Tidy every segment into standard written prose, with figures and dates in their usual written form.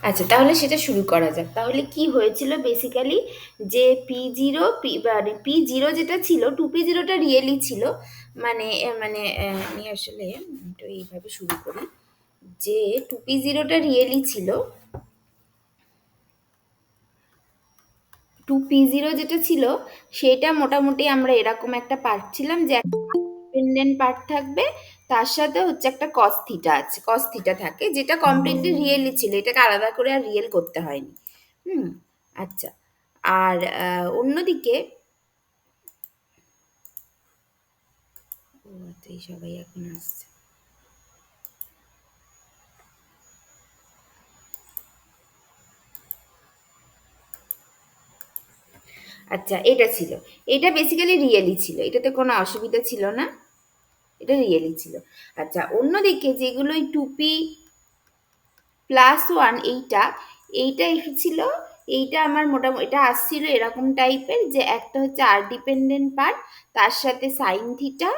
আচ্ছা, তাহলে সেটা শুরু করা যাক। তাহলে কি হয়েছিল বেসিক্যালি, যে P0 যেটা ছিল, 2P0টা রিয়েলি ছিল। আমি আসলে একটু এইভাবে শুরু করি, যে 2P0টা রিয়েলি ছিল। 2P0 যেটা ছিল সেটা মোটামুটি আমরা এরকম একটা পাচ্ছিলাম, যে ডিপেন্ডেন্ট পার্ট থাকবে, তার সাথে হচ্ছে একটা কস থিটা আছে, কস থিটা থাকে, যেটা কমপ্লিটলি রিয়েলই ছিল, এটাকে আলাদা করে আর রিয়েল করতে হয়নি। হুম। আচ্ছা। আর অন্যদিকে, ও আচ্ছা, এই সবাই এখন আসছে। আচ্ছা, এটা ছিল, এটা বেসিক্যালি রিয়েলই ছিল, এটাতে কোনো অসুবিধা ছিল না, এটা রিয়েলই ছিল। আচ্ছা, অন্যদিকে যেগুলো এই 2P+1, এইটা এইটা এসেছিল, এইটা আমার মোটামুটি এটা আসছিল এরকম টাইপের, যে একটা হচ্ছে আর ডিপেন্ডেন্ট পার্ট, তার সাথে সাইন থিটা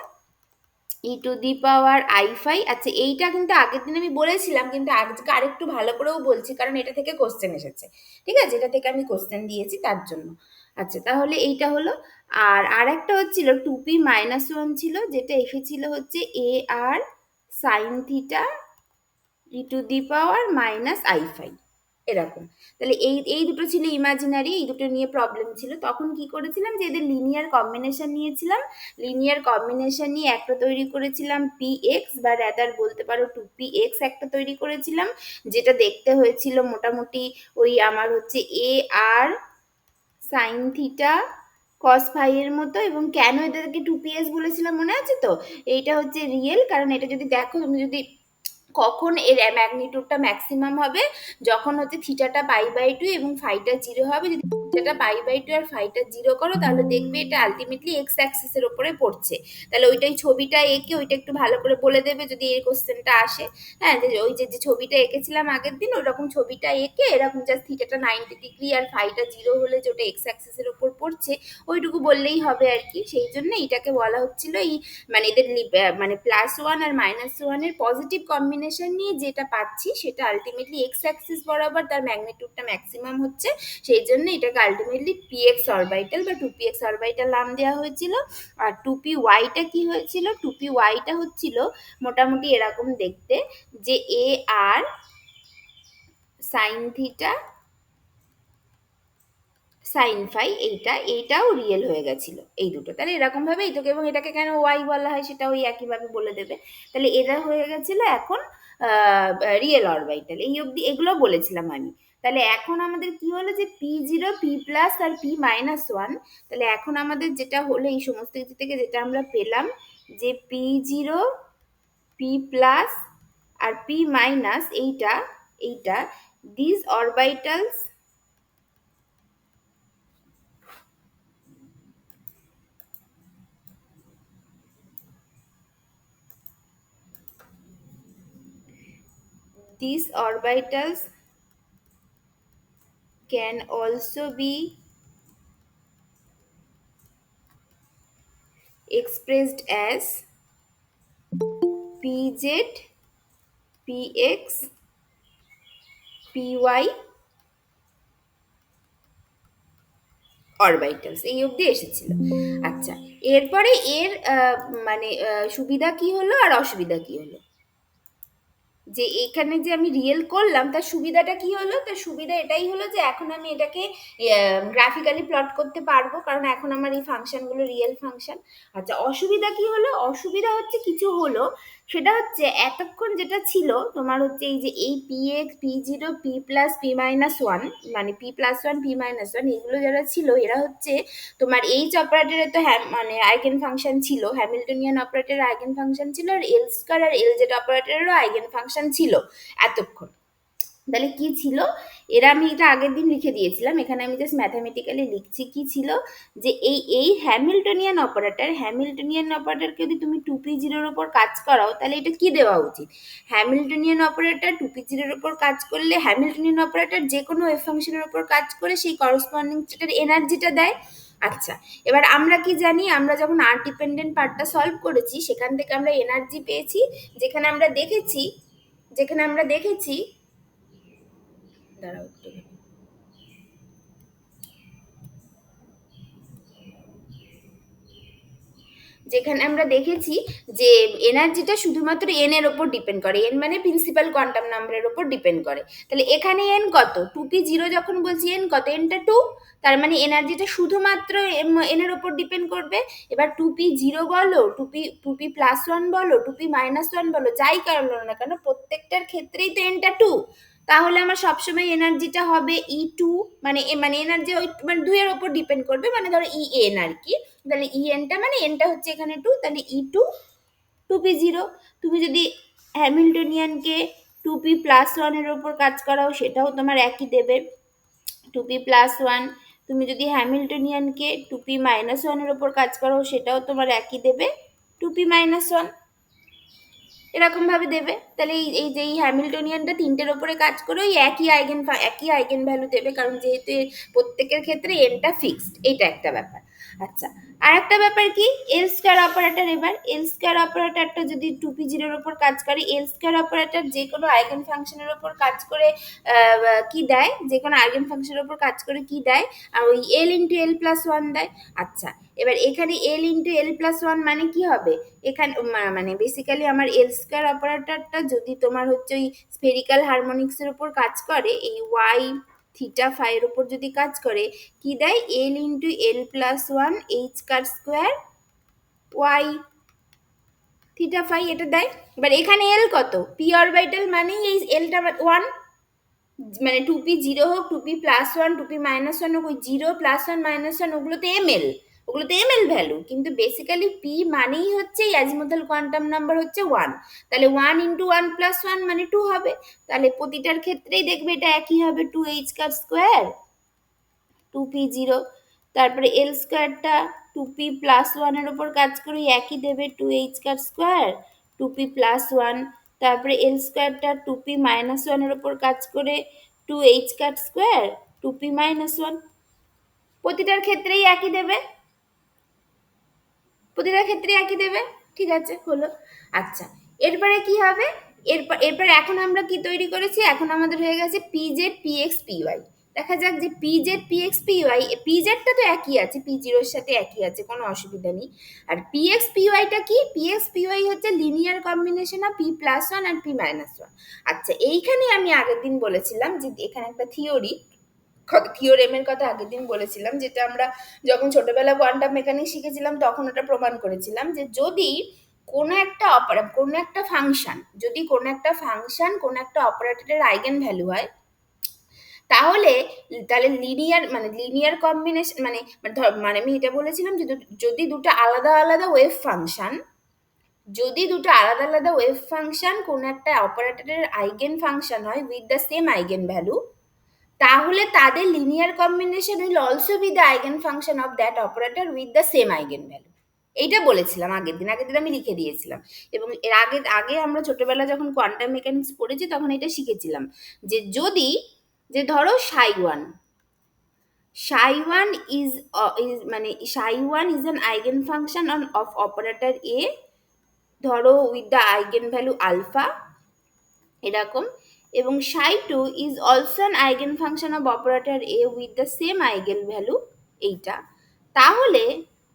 e⁻i⁵। আচ্ছা, এইটা কিন্তু আগের দিন আমি বলেছিলাম, কিন্তু আজকে আরেকটু ভালো করেও বলছি, কারণ এটা থেকে কোশ্চেন এসেছে। ঠিক আছে, এটা থেকে আমি কোশ্চেন দিয়েছি তার জন্য। আচ্ছা, তাহলে এইটা হলো। আর আরেকটা হচ্ছিল 2P−1 ছিল, যেটা এসেছিল হচ্ছে আর সাইন থিটা e⁻−i⁵, এরকম। তাহলে এই এই দুটো ছিল ইমাজিনারি, এই দুটো নিয়ে প্রবলেম ছিল। তখন কি করেছিলাম, যে এদের লিনিয়ার কম্বিনেশন নিয়েছিলাম, লিনিয়ার কম্বিনেশন নিয়ে একটা তৈরি করেছিলাম px, বা র্যাদার বলতে পারো 2px একটা তৈরি করেছিলাম, যেটা দেখতে হয়েছিল মোটামুটি ওই আমার হচ্ছে আর সাইন থিটা কস ফাই এর মতো। এবং কেন এটাকে 2ps বলেছিলাম মনে আছে তো? এইটা হচ্ছে রিয়েল, কারণ এটা যদি দেখো, তুমি যদি কখন এর ম্যাগনিটিউডটা ম্যাক্সিমাম হবে, যখন হচ্ছে থিটাটা π/2 এবং ফাইটা 0 হবে। যদি থিটাটা π/2 আর ফাইটা 0 করো, তাহলে দেখবে এটা আলটিমেটলি এক্স অ্যাক্সিসের ওপরে পড়ছে। তাহলে ওইটাই ছবিটা এঁকে ওইটা একটু ভালো করে বলে দেবে যদি এই কোশ্চেনটা আসে। হ্যাঁ, যে ওই যে যে ছবিটা এঁকেছিলাম আগের দিন, ওইরকম ছবিটা এঁকে এরকম জাস্ট থিটাটা 90 ডিগ্রি আর ফাইটা 0 হলে যে ওটা এক্স অ্যাক্সিসের ওপর পড়ছে, ওইটুকু বললেই হবে আর কি। সেই জন্য এটাকে বলা হচ্ছিল এই, মানে এদের +1 আর -1 এর পজিটিভ কম্বিনেশন নিয়ে যেটা পাচ্ছি, সেটা আলটিমেটলি এক্স অ্যাক্সিস বরাবর তার ম্যাগনিটিউডটা ম্যাক্সিমাম হচ্ছে। সেই জন্য এটাকে আলটিমেটলি পিএক্স অরবাইটাল বা 2px অরবাইটাল নাম দেওয়া হয়েছিল। আর 2pyটা কি হয়েছিল, 2pyটা হচ্ছিল মোটামুটি এরকম দেখতে, যে আর সাইন থিটা সাইন ফাই, এইটাও রিয়েল হয়ে গেছিল, এই দুটো। তাহলে এরকম ভাবে এইটাকে, এবং এটাকে কেন ওয়াই বলা হয় সেটা ওই একইভাবে বলে দেবে। তাহলে এটা হয়ে গেছিল এখন রিয়েল অরবাইটাল, এই অবধি এগুলো বলেছিলাম আমি। তাহলে এখন আমাদের কি হলো, যে P0 P+ আর P−1। তাহলে এখন আমাদের যেটা হলো, এই সমস্ত কিছু থেকে যেটা আমরা পেলাম, যে P0 P+ আর P-, এইটা এইটা this অরবাইটালস, these orbitals can also be expressed as pz, px, py অরবাইটালস, এই অবধি এসেছিল। আচ্ছা, এরপরে এর সুবিধা কি হলো আর অসুবিধা কি হলো, যে এখানে যে আমি রিয়েল করলাম, তার সুবিধাটা কি হলো? তার সুবিধা এটাই হলো, যে এখন আমি এটাকে গ্রাফিক্যালি প্লট করতে পারবো, কারণ এখন আমার এই ফাংশনগুলো রিয়েল ফাংশন। আচ্ছা, অসুবিধা কি হলো? অসুবিধা হচ্ছে কিছু হলো, সেটা হচ্ছে এতক্ষণ যেটা ছিল তোমার হচ্ছে এই যে এই px p0 p+ p−1, মানে p+1 p−1, এগুলো যারা ছিল এরা হচ্ছে তোমার এইচ অপারেটরের তো আইগেন ফাংশন ছিল, হ্যামিল্টনিয়ান অপারেটরের আইগেন ফাংশন ছিল, আর এল স্কয়ার আর এল জেড অপারেটরেরও আইগেন ফাংশন ছিল এতক্ষণ। তাহলে কি ছিল, এরা আমি এটা আগের দিন লিখে দিয়েছিলাম, এখানে আমি জাস্ট ম্যাথামেটিক্যালি লিখছি কি ছিল, যে এই হ্যামিল্টনিয়ান অপারেটরকে যদি তুমি 2P0-র ওপর কাজ করাও, তাহলে এটা কি দেওয়া উচিত? হ্যামিল্টনিয়ান অপারেটর 2P0-র ওপর কাজ করলে, হ্যামিল্টনিয়ান অপারেটর যে কোনো ওয়েভ ফাংশনের ওপর কাজ করে সেই করসপন্ডিং সেটার এনার্জিটা দেয়। আচ্ছা, এবার আমরা কি জানি, আমরা যখন আর ডিপেন্ডেন্ট পার্টটা সলভ করেছি, সেখান থেকে আমরা এনার্জি পেয়েছি, যেখানে আমরা দেখেছি যেখানে আমরা দেখেছি দাঁড়াও একটুখানি। যেখানে আমরা দেখেছি যে এনার্জিটা শুধুমাত্র এন এর ওপর ডিপেন্ড করে, এন মানে প্রিন্সিপাল কোয়ান্টাম নাম্বারের ওপর ডিপেন্ড করে। তাহলে এখানে এন কত, 2p0 যখন বলছি এন কত, এনটা 2, তার মানে এনার্জিটা শুধুমাত্র এন এর ওপর ডিপেন্ড করবে। এবার 2p0 বলো, 2p+1 বলো, 2p-1 বলো, যাই কারণ না কেন প্রত্যেকটার ক্ষেত্রেই তো এনটা 2, তাহলে আমার সবসময় এনার্জিটা হবে E2, মানে এনার্জি ওই মানে 2 এর ওপর ডিপেন্ড করবে, মানে ধরো EN আর কি। তাহলে ENটা মানে এনটা হচ্ছে এখানে 2, তাহলে E2 2p0। তুমি যদি হ্যামিল্টনিয়ানকে 2p+1 এর ওপর কাজ করাও সেটাও তোমার একই দেবে, 2p+1। তুমি যদি হ্যামিল্টনিয়ানকে 2p-1 এর ওপর কাজ করাও সেটাও তোমার একই দেবে, 2p-1, এরকম ভাবে দেবে। তাহলে এই যে এই হ্যামিল্টনিয়ানটা তিনটের ওপরে কাজ করে ওই একই আইগেন ভ্যালু দেবে, কারণ যেহেতু প্রত্যেকের ক্ষেত্রে এনটা ফিক্সড, এইটা একটা ব্যাপার। আচ্ছা, আর একটা ব্যাপার কি, এল স্কয়ার অপারেটর। এবার এল স্কয়ার অপারেটরটা যদি 2p0 ওপর কাজ করে, এল স্কয়ার অপারেটর যে কোনো আইগেন ফাংশনের ওপর কাজ করে কি দেয়, যে কোনো আইগেন ফাংশনের ওপর কাজ করে কি দেয়, আর ওই L × L+1 দেয়। আচ্ছা, এবার এখানে L × L+1 মানে কি হবে, এখানে মানে বেসিক্যালি আমার এল স্কয়ার অপারেটরটা যদি তোমার হচ্ছে ওই স্ফেরিক্যাল হারমোনিক্সের উপর কাজ করে, এই ওয়াই থিটা ফাইয়ের উপর যদি কাজ করে, কি দেয়, L × L+1 h² Y theta phi, এটা দেয়। এবার এখানে এল কত, পি অরবিটাল মানে এই এলটা 1, মানে 2p0 হোক, 2p+1, 2p-1 হোক, ওই 0, +1, -1 ওগুলোতে এমএল, ওগুলোতে এমএল ভ্যালু, কিন্তু বেসিক্যালি পি মানেই হচ্ছে অ্যাজিমুথাল কোয়ান্টাম নাম্বার হচ্ছে 1, তাহলে 1 × 1+1 মানে 2 হবে। তাহলে প্রতিটার ক্ষেত্রেই দেখবে এটা একই হবে, 2h² 2p0। তারপরে এল স্কোয়ারটা 2p+1 এর উপর কাজ করে একই দেবে, 2h² 2p+1। তারপরে এল স্কোয়ারটা 2p-1 এর উপর কাজ করে 2h² 2p-1, প্রতিটার ক্ষেত্রেই একই দেবে, প্রতিটার ক্ষেত্রে একই দেবে। ঠিক আছে, হলো। আচ্ছা, এরপরে কি হবে, এরপর এখন আমরা কি তৈরি করেছি, এখন আমাদের হয়ে গেছে পিজেড পিএক্স পিওয়াই। দেখা যাক যে পিজেড পিএক্স পিওয়াই, পিজেডটা তো একই আছে, p0 সাথে একই আছে, কোনো অসুবিধা নেই। আর পিএক্স পিওয়াইটা কি, পিএক্স পিওয়াই হচ্ছে লিনিয়ার কম্বিনেশন অফ p+1 আর p-1। আচ্ছা, এইখানে আমি আগের দিন বলেছিলাম যে এখানে একটা থিওরেমের কথা আগের দিন বলেছিলাম, যেটা আমরা যখন ছোটবেলা কোয়ান্টাম মেকানিক্স শিখেছিলাম তখন ওটা প্রমাণ করেছিলাম, যে যদি কোনো একটা ফাংশন, যদি কোনো একটা ফাংশন কোনো একটা অপারেটরের আইগেন ভ্যালু হয়, তাহলে লিনিয়ার কম্বিনেশন মানে আমি এটা বলেছিলাম যে যদি দুটো আলাদা আলাদা ওয়েভ ফাংশন, কোনো একটা অপারেটরের আইগেন ফাংশন হয় with the same eigen value, তাহলে তাদের linear combination will also be the eigen function of that operator with the same eigen value. এইটা বলেছিলাম আগের দিন আমি লিখে দিয়েছিলাম। এবং এর আগে আমরা ছোটবেলা যখন কোয়ান্টাম মেকানিক্স পড়েছি তখন এটা শিখেছিলাম, যে যদি, যে ধরো psi1 is মানে psi1 is an eigen function of operator A, ধরো with the eigenvalue alpha, এরকম, এবং psi2 is also an eigen function of operator A with the same eigen value, এইটা, তাহলে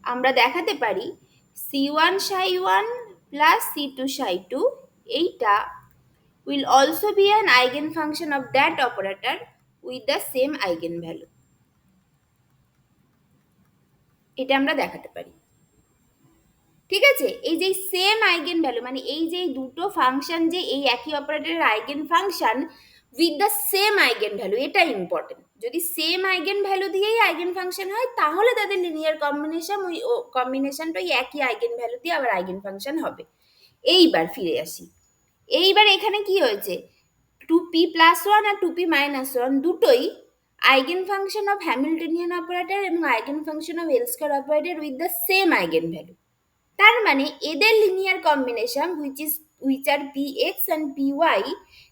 আমরা দেখাতে পারি c1 psi1 plus c2 psi2, এইটা will also be an eigen function of that operator with the same eigen value, এটা আমরা দেখাতে পারি। ঠিক আছে, এই যে সেম আইগেন ভ্যালু মানে এই যে দুটো ফাংশন যে এই একই অপারেটরের eigen function with the same eigen value, এটা ইম্পর্টেন্ট। যদি সেম আইগেন ভ্যালু দিয়েই আইগেন ফাংশন হয় তাহলে তাদের লিনিয়ার কম্বিনেশনটা ওই একই আইগেন ভ্যালু দিয়ে আবার আইগেন ফাংশন হবে। এইবার ফিরে আসি, এইবার এখানে কি হয়েছে, 2p+1 আর 2p-1 দুটোই eigen function of Hamiltonian operator এবং eigen function of L square operator with the same eigen value. তার মানে এদের linear combination which are px and py,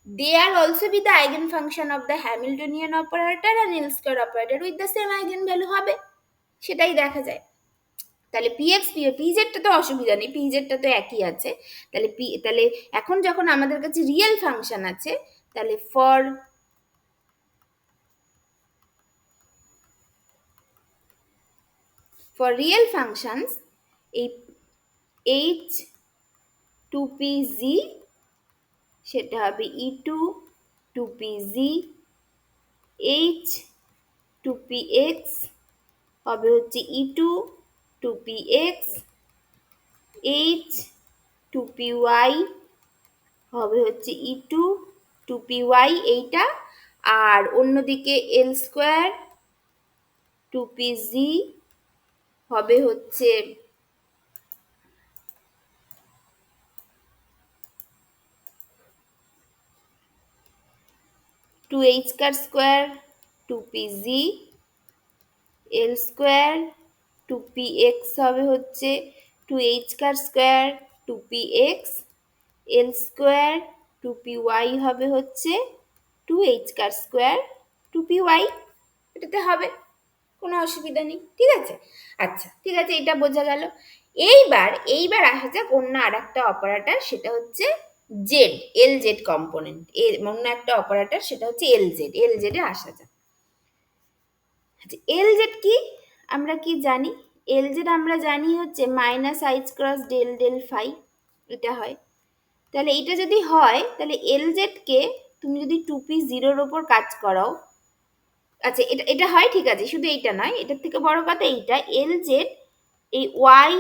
they are also be the eigenfunction of the Hamiltonian operator and L square operator with the same eigenvalue হবে, সেটাই দেখা যায়। তাহলে px pz টা তো অসুবিধা নেই, pz টা তো একই আছে। তাহলে এখন যখন আমাদের কাছে রিয়েল ফাংশন আছে, তাহলে ফর ফর রিয়েল ফাংশনস এই এইচ টু পি জি সেটা হবে ই two p z, H two P x হবে হচ্ছে E two P x, H two P Y হবে হচ্ছে ই টু পি ওয়াই এইটা, আর অন্যদিকে L square two p z হবে হচ্ছে two H square two p z, L square two P x হবে হচ্ছে two H square two P x, L square two P Y হবে হচ্ছে two H square two P Y. এটাতে হবে, কোনো অসুবিধা নেই, ঠিক আছে। আচ্ছা ঠিক আছে, এটা বোঝা গেল। এইবার আসা যাক অন্য আর একটা অপারেটর, সেটা হচ্ছে জেড, এল জেড কম্পোনেন্ট, অন্য একটা অপারেটর সেটা হচ্ছে এল জেড, এল জেডে আসা যাক। আচ্ছা এল জেড কি, আমরা কি জানি? এল জেড আমরা জানি হচ্ছে মাইনাস আইচ ক্রস ডেল ডেল ফাই, এটা হয়। তাহলে এটা যদি হয় তাহলে এল জেডকে তুমি যদি টু পি জিরোর ওপর কাজ করাও, আচ্ছা এটা এটা হয়, ঠিক আছে, শুধু এইটা নয়, এটার থেকে বড় কথা এইটা, এল জেড এই ওয়াই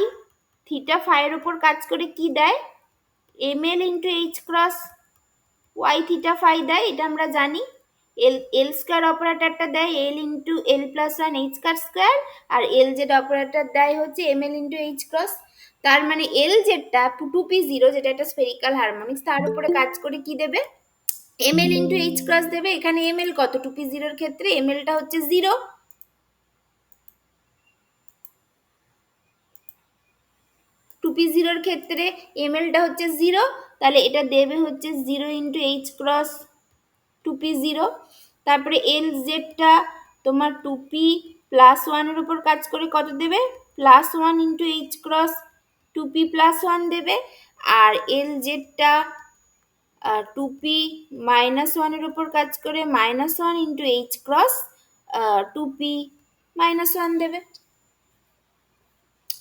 থিটা ফাইয়ের ওপর কাজ করে কি দেয়, M L into H cross Y theta phi দেয়, এটা আমরা জানি। এল এল স্কোয়ার অপারেটরটা দেয় L into L plus one H square, আর এল জেড অপারেটর দেয় হচ্ছে M L into H cross. তার মানে এল জেডটা টু পি জিরো, যেটা একটা স্পেরিক্যাল হারমোনিক্স, তার উপরে কাজ করে কি দেবে, M L into H cross দেবে। এখানে এম এল কত, টু পি জিরোর ক্ষেত্রে এম এলটা হচ্ছে জিরো, টু পি জিরোর ক্ষেত্রে এম এলটা হচ্ছে জিরো, তাহলে এটা দেবে হচ্ছে zero into H cross two P zero. তারপরে এল জেডটা তোমার টু পি প্লাস ওয়ানের উপর কাজ করে কত দেবে, plus one into H cross two P plus one দেবে। আর এল জেডটা টু পি মাইনাস ওয়ানের উপর কাজ করে minus one into H cross two P minus one দেবে,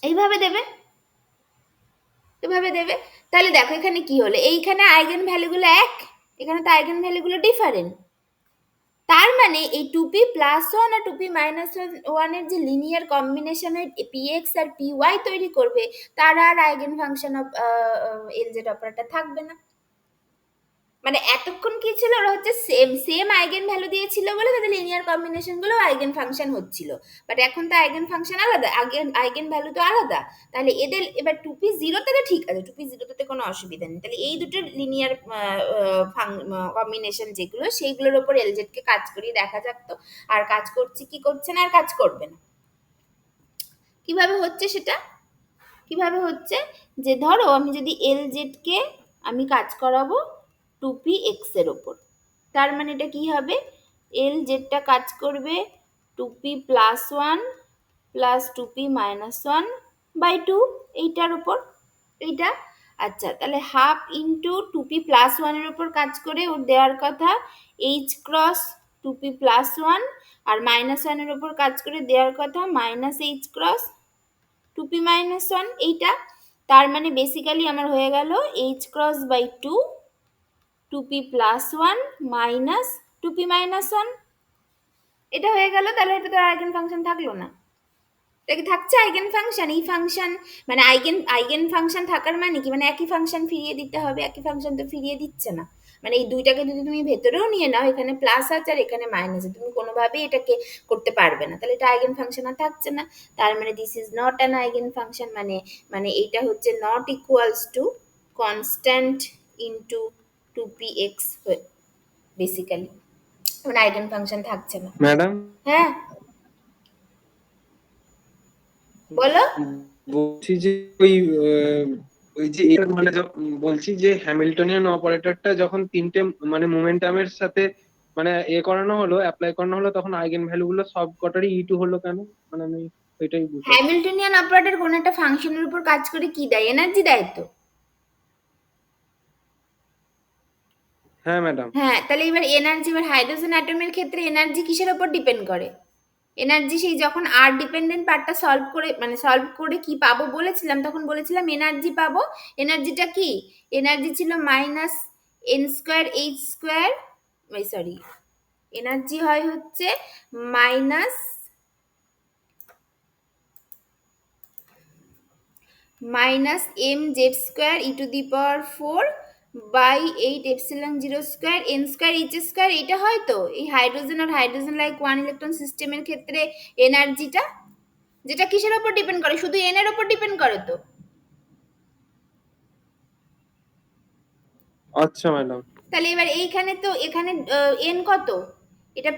এইভাবে দেবে, এভাবে দেবে। তাহলে দেখো এখানে কি হলো, এইখানে আইগেন ভ্যালুগুলো এক, এখানে তো আইগেন ভ্যালুগুলো ডিফারেন্ট। তার মানে এই টু পি প্লাস ওয়ান আর টু পি মাইনাস ওয়ানের যে লিনিয়ার কম্বিনেশনের পি এক্স আর পি ওয়াই তৈরি করবে, তার আর eigen function of L Z operator থাকবে না। মানে এতক্ষণ কি ছিল, ওরা হচ্ছে সেম সেম আইগেন ভ্যালু দিয়েছিল বলে তাদের লিনিয়ার কম্বিনেশন গুলো আইগেন ফাংশন হচ্ছিল, বাট এখন তো আইগেন ফাংশন আলাদা, আইগেন ভ্যালু তো আলাদা। তাহলে এদের এবার টু পি জিরোতে তো ঠিক আছে, টু পি জিরোতে কোনো অসুবিধা নেই। তাহলে এই দুটো লিনিয়ার কম্বিনেশন যেগুলো, সেইগুলোর ওপর এলজেড কে কাজ করিয়ে দেখা যাক তো, আর কাজ করছে কি করছে না, আর কাজ করবে না। কিভাবে হচ্ছে সেটা, কিভাবে হচ্ছে, যে ধরো আমি যদি এল জেডকে আমি কাজ করাবো টু পি এক্স এর ওপর, তার মানে এটা কি হবে, এল জেডটা কাজ করবে two P plus one plus two P minus one by two, এইটার উপর, এইটা। আচ্ছা তাহলে half into two P plus ওয়ানের ওপর কাজ করে ওর দেওয়ার কথা h cross two P plus one, আর মাইনাস ওয়ানের ওপর কাজ করে দেওয়ার কথা minus H cross two P minus one, এইটা। তার মানে বেসিক্যালি আমার হয়ে গেল h cross by two two P plus one minus two P minus one, এটা হয়ে গেল। তাহলে এটা তো আইগেন ফাংশন থাকলো না, এটা কি থাকছে আইগেন ফাংশন? এই ফাংশন মানে আইগেন ফাংশন থাকার মানে কি, মানে একই ফাংশন ফিরিয়ে দিতে হবে, একই ফাংশন তো ফিরিয়ে দিচ্ছে না। মানে এই দুইটাকে যদি তুমি ভেতরেও নিয়ে নাও, এখানে প্লাস আছে আর এখানে মাইনাস আছে, তুমি কোনোভাবেই এটাকে করতে পারবে না, তাহলে এটা আইগেন ফাংশন আর থাকছে না। তার মানে this is not an eigenfunction, মানে মানে এটা হচ্ছে not equals to constant into two P X basically, মানে আইগেন ফাংশন থাকছে না। ম্যাডাম, হ্যাঁ বলো। বলছি যে ওই ওই যে এটা মানে বলছি যে হ্যামিল্টনিয়ান অপারেটরটা যখন তিনটে মানে মোমেন্টামের সাথে মানে করানো হলো, অ্যাপ্লাই করানো হলো, তখন আইগেন ভ্যালু গুলো সব কটারই ই2 হলো কেন? মানে আমি ওইটাই বুঝতে পারছি। হ্যামিল্টনিয়ান অপারেটর কোন একটা ফাংশনের উপর কাজ করে কি দেয়, এনার্জি দেয় তো। হ্যাঁ ম্যাডাম। হ্যাঁ তাহলে এবার এনার্জি, এবার হাইড্রোজেন অ্যাটমের ক্ষেত্রে এনার্জি কিসের উপর ডিপেন্ড করে, এনার্জি সেই যখন আর ডিপেন্ডেন্ট পার্টটা সলভ করে, মানে সলভ করে কি পাবো বলেছিলাম, তখন বলেছিলাম এনার্জি পাবো। এনার্জিটা কি? এনার্জি ছিল minus N square H square, sorry, energy হয় হচ্ছে minus minus M Z square E to the power 4 by 8 epsilon 0 square N square H square. এটা হয় তো এই হাইড্রোজেন আর হাইড্রোজেন লাইক ওয়ান ইলেকট্রন সিস্টেমের ক্ষেত্রে এনার্জিটা, যেটা কিসের উপর ডিপেন্ড করে? শুধু এন এর উপর ডিপেন্ড করে তো। আচ্ছা ম্যাডাম। তাহলে এবার এইখানে তো এখানে এন কত? এটা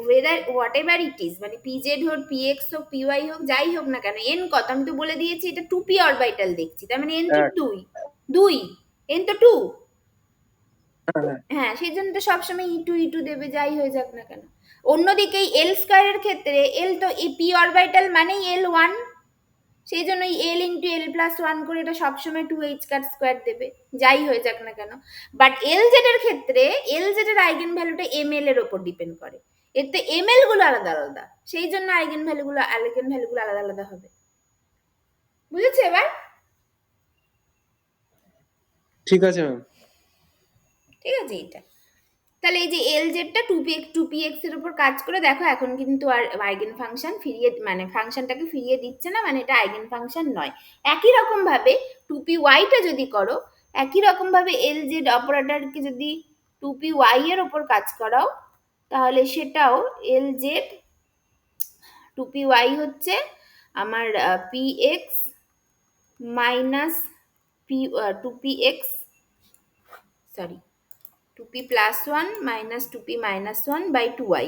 weather what ever it is, মানে পিজেড হোক, পিএক্স হোক, পিওয়াই হোক, যাই হোক না কেন, এন কত? আমি তো বলে দিয়েছি এটা 2p অরবিটাল দেখছি, তার মানে এন তো এক। 2, 2, এন তো 2। হ্যাঁ, হ্যাঁ। হ্যাঁ, সেই জন্য তো সবসময় ইটু ইটু দেবে, যাই হয়ে যাক না কেন। অন্যদিকে এল স্কোয়ারের ক্ষেত্রে এল তো পি অরবিটাল মানেই এল ওয়ান, সেই জন্য এল ইন্টু এল প্লাস ওয়ান করে এটা সবসময় টু এইচ কার স্কোয়ার দেবে, যাই হয়ে যাক না কেন। বাট এল জেড এর ক্ষেত্রে এল জেড এর আইগেন ভ্যালুটা এম এল এর উপর ডিপেন্ড করে, এর তো এম এল গুলো আলাদা আলাদা, সেই জন্য আইগেন ভ্যালুগুলো আলাদা আলাদা হবে। বুঝেছো এবার? ঠিক আছে ম্যাম। ঠিক আছে এটা। তাহলে এই যে এল জেডটা টু পি এক্স এর উপর কাজ করে দেখো, এখন কিন্তু আর আইগেন ফাংশন ফিরিয়ে, মানে ফাংশনটাকে ফিরিয়ে দিচ্ছে না, মানে এটা আইগেন ফাংশন নয়। একই রকম ভাবে টু পি ওয়াইটা যদি করো, একই রকম ভাবে এল জেড অপারেটরকে যদি টু পি ওয়াই এর ওপর কাজ করাও, তাহলে সেটাও L Z two P Y হচ্ছে আমার P X minus P, two P X, sorry, two P plus one minus two P minus one by two Y,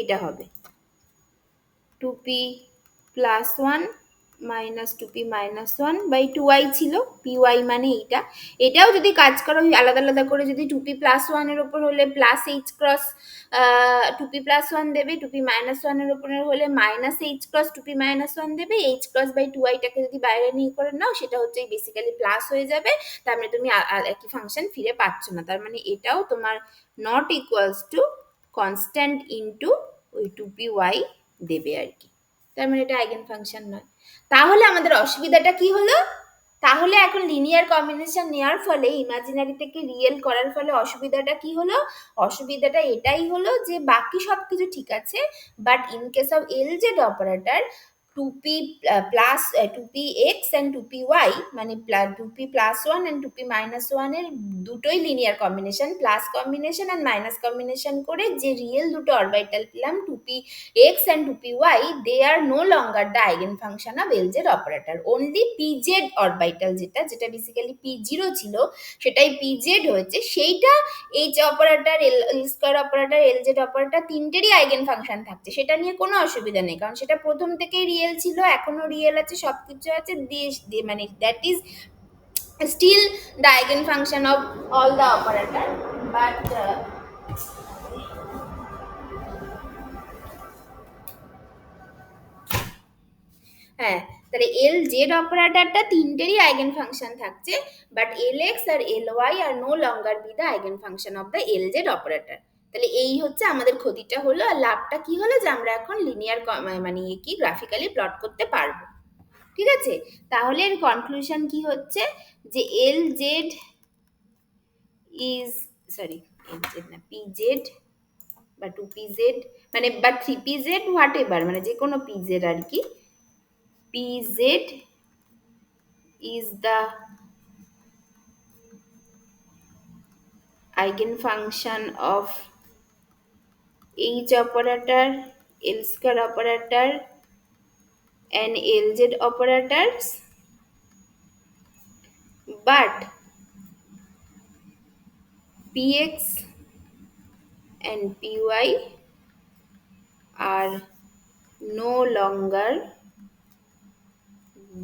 এটা হবে two P plus one minus two P minus one by two Y ছিল, P Y মানে এইটা। এটাও যদি কাজ করো আলাদা আলাদা করে, যদি টু পি প্লাস ওয়ানের ওপর হলে plus H cross two P plus one দেবে, টু পি মাইনাস ওয়ানের ওপরে হলে minus H cross two P minus one দেবে, এইচ ক্রস বাই টু ওয়াইটাকে যদি বাইরে নিয়ে করে নাও সেটা হচ্ছে বেসিক্যালি প্লাস হয়ে যাবে, তার মানে তুমি একই ফাংশন ফিরে পাচ্ছ না, তার মানে এটাও তোমার not equals to constant into ওই টু পি ওয়াই দেবে আর কি, তার মানে এটা আইগেন ফাংশন নয়। তাহলে আমাদের অসুবিধাটা কি হলো? তাহলে এখন লিনিয়ার কম্বিনেশন নেওয়ার ফলে, ইমাজিনারি থেকে রিয়েল করার ফলে অসুবিধাটা কি হলো? অসুবিধাটা এটাই হলো যে বাকি সবকিছু ঠিক আছে, but in case of L Z operator two P plus two P x and two P Y, মানে two P plus one and two P minus ওয়ানের দুটোই linear combination, plus combination and minus combination করে যে real দুটো orbital পেলাম two p x and 2py, they are no longer the eigenfunction of LZ operator. Only pz orbital যেটা যেটা basically p0 ছিল সেটাই pz হয়েছে, সেইটা h operator, L square operator, lz operator তিনটেরই আইগেন ফাংশন থাকছে, সেটা নিয়ে কোনো অসুবিধা নেই, কারণ সেটা প্রথম থেকেই রিয়েল ছিল, এখনো রিয়েল আছে, সবকিছু আছে, মানে that is still the eigenfunction of all the operator, but হ্যাঁ, তাহলে এল জেড অপারেটরটা তিনটেরই আইগেন ফাংশন থাকছে, বাট এল এক্স আর L Y are no longer be the eigen function of the L Z operator. তাহলে এই হচ্ছে আমাদের ক্ষতিটা হলো, আর লাভটা কি হলো যে আমরা এখন লিনিয়ার মানে কি গ্রাফিক্যালি প্লট করতে পারবো। ঠিক আছে, তাহলে এর কনক্লুশন কি হচ্ছে যে L z is, sorry, L z না, পি জেড বা টু পি জেড, মানে বা three p z whatever, মানে যে কোনো পি জেড আর কি, p z is the eigenfunction of H operator, L square operator and LZ operators, but Px and Py are no longer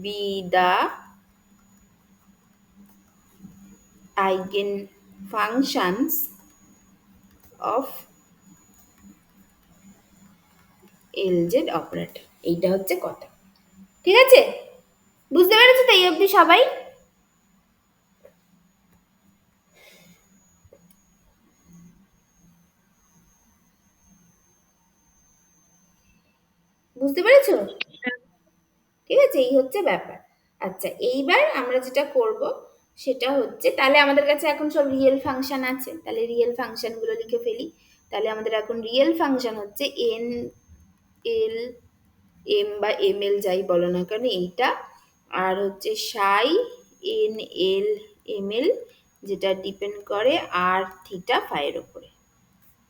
be the eigenfunctions of LZ operator। এইটা হচ্ছে কথা, ঠিক আছে? বুঝতে পেরেছো তো এই অবধি সবাই? বুঝতে পেরেছো? ঠিক আছে, এই হচ্ছে ব্যাপার। আচ্ছা, এইবার আমরা যেটা করব সেটা হচ্ছে, তাহলে আমাদের কাছে এখন সব রিয়েল ফাংশন আছে, তাহলে রিয়েল ফাংশনগুলো লিখে ফেলি। তাহলে আমাদের এখন রিয়েল ফাংশন হচ্ছে এন এল এম বা এম এল যাই বলো না কেন এইটা, আর হচ্ছে সাই এন এল এম এল, যেটা ডিপেন্ড করে আর থিটা ফাইয়ের ওপরে।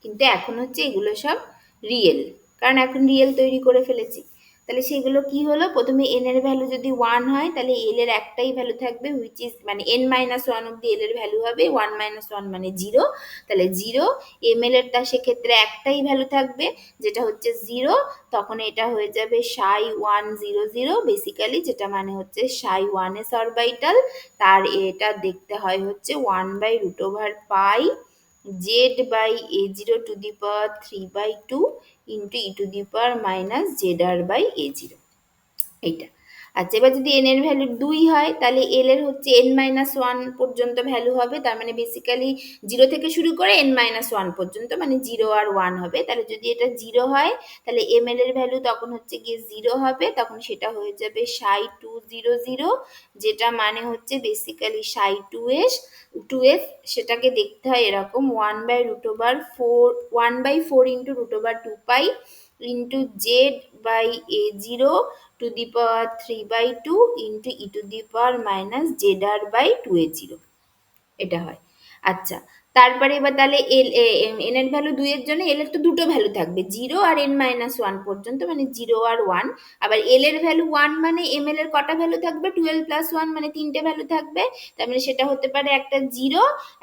কিন্তু এখন হচ্ছে এগুলো সব রিয়েল, কারণ এখন রিয়েল তৈরি করে ফেলেছি। তাহলে সেগুলো কি হলো, প্রথমে এন এর ভ্যালু যদি 1 হয় তাহলে এল এর একটাই ভ্যালু থাকবে, হুইচ ইজ মানে n মাইনাস ওয়ান অব্দি এল এর ভ্যালু হবে, 1 মাইনাস ওয়ান মানে 0, তাহলে 0। এম এল এর তা সেক্ষেত্রে একটাই ভ্যালু থাকবে, যেটা হচ্ছে 0, তখন এটা হয়ে যাবে সাই 100 বেসিক্যালি, যেটা মানে হচ্ছে সাই 1s অরবিটাল। তার এটা দেখতে হয় হচ্ছে 1/√পাই z by A zero to the power 3/2 into E to the power minus Z R by A zero, এইটা। আচ্ছা, এবার যদি এন এর ভ্যালু 2 হয় তাহলে এল এর হচ্ছে এন মাইনাস ওয়ান পর্যন্ত ভ্যালু হবে, তার মানে বেসিক্যালি 0 থেকে শুরু করে এন মাইনাস ওয়ান পর্যন্ত, মানে 0 আর 1 হবে। তাহলে যদি এটা 0 হয় তাহলে এম এল এর ভ্যালু তখন হচ্ছে গিয়ে 0 হবে, তখন সেটা হয়ে যাবে সাই 200, যেটা মানে হচ্ছে বেসিক্যালি সাই 2s। সেটাকে দেখতে হয় এরকম, 1/4 into √2 pi into Z by A zero to the power 3/2 into E to the power minus Z R by 2a0, এটা হয়। আচ্ছা, তারপরে এবার তাহলে এন এর ভ্যালু 2 এর জন্য এল এর তো দুটো ভ্যালু থাকবে, 0 আর n মাইনাস ওয়ান পর্যন্ত, মানে 0 আর 1। আবার এল এর ভ্যালু 1 মানে এম এল এর কটা ভ্যালু থাকবে, 12 প্লাস 1 মানে 3টে ভ্যালু থাকবে। তার মানে সেটা হতে পারে একটা 0,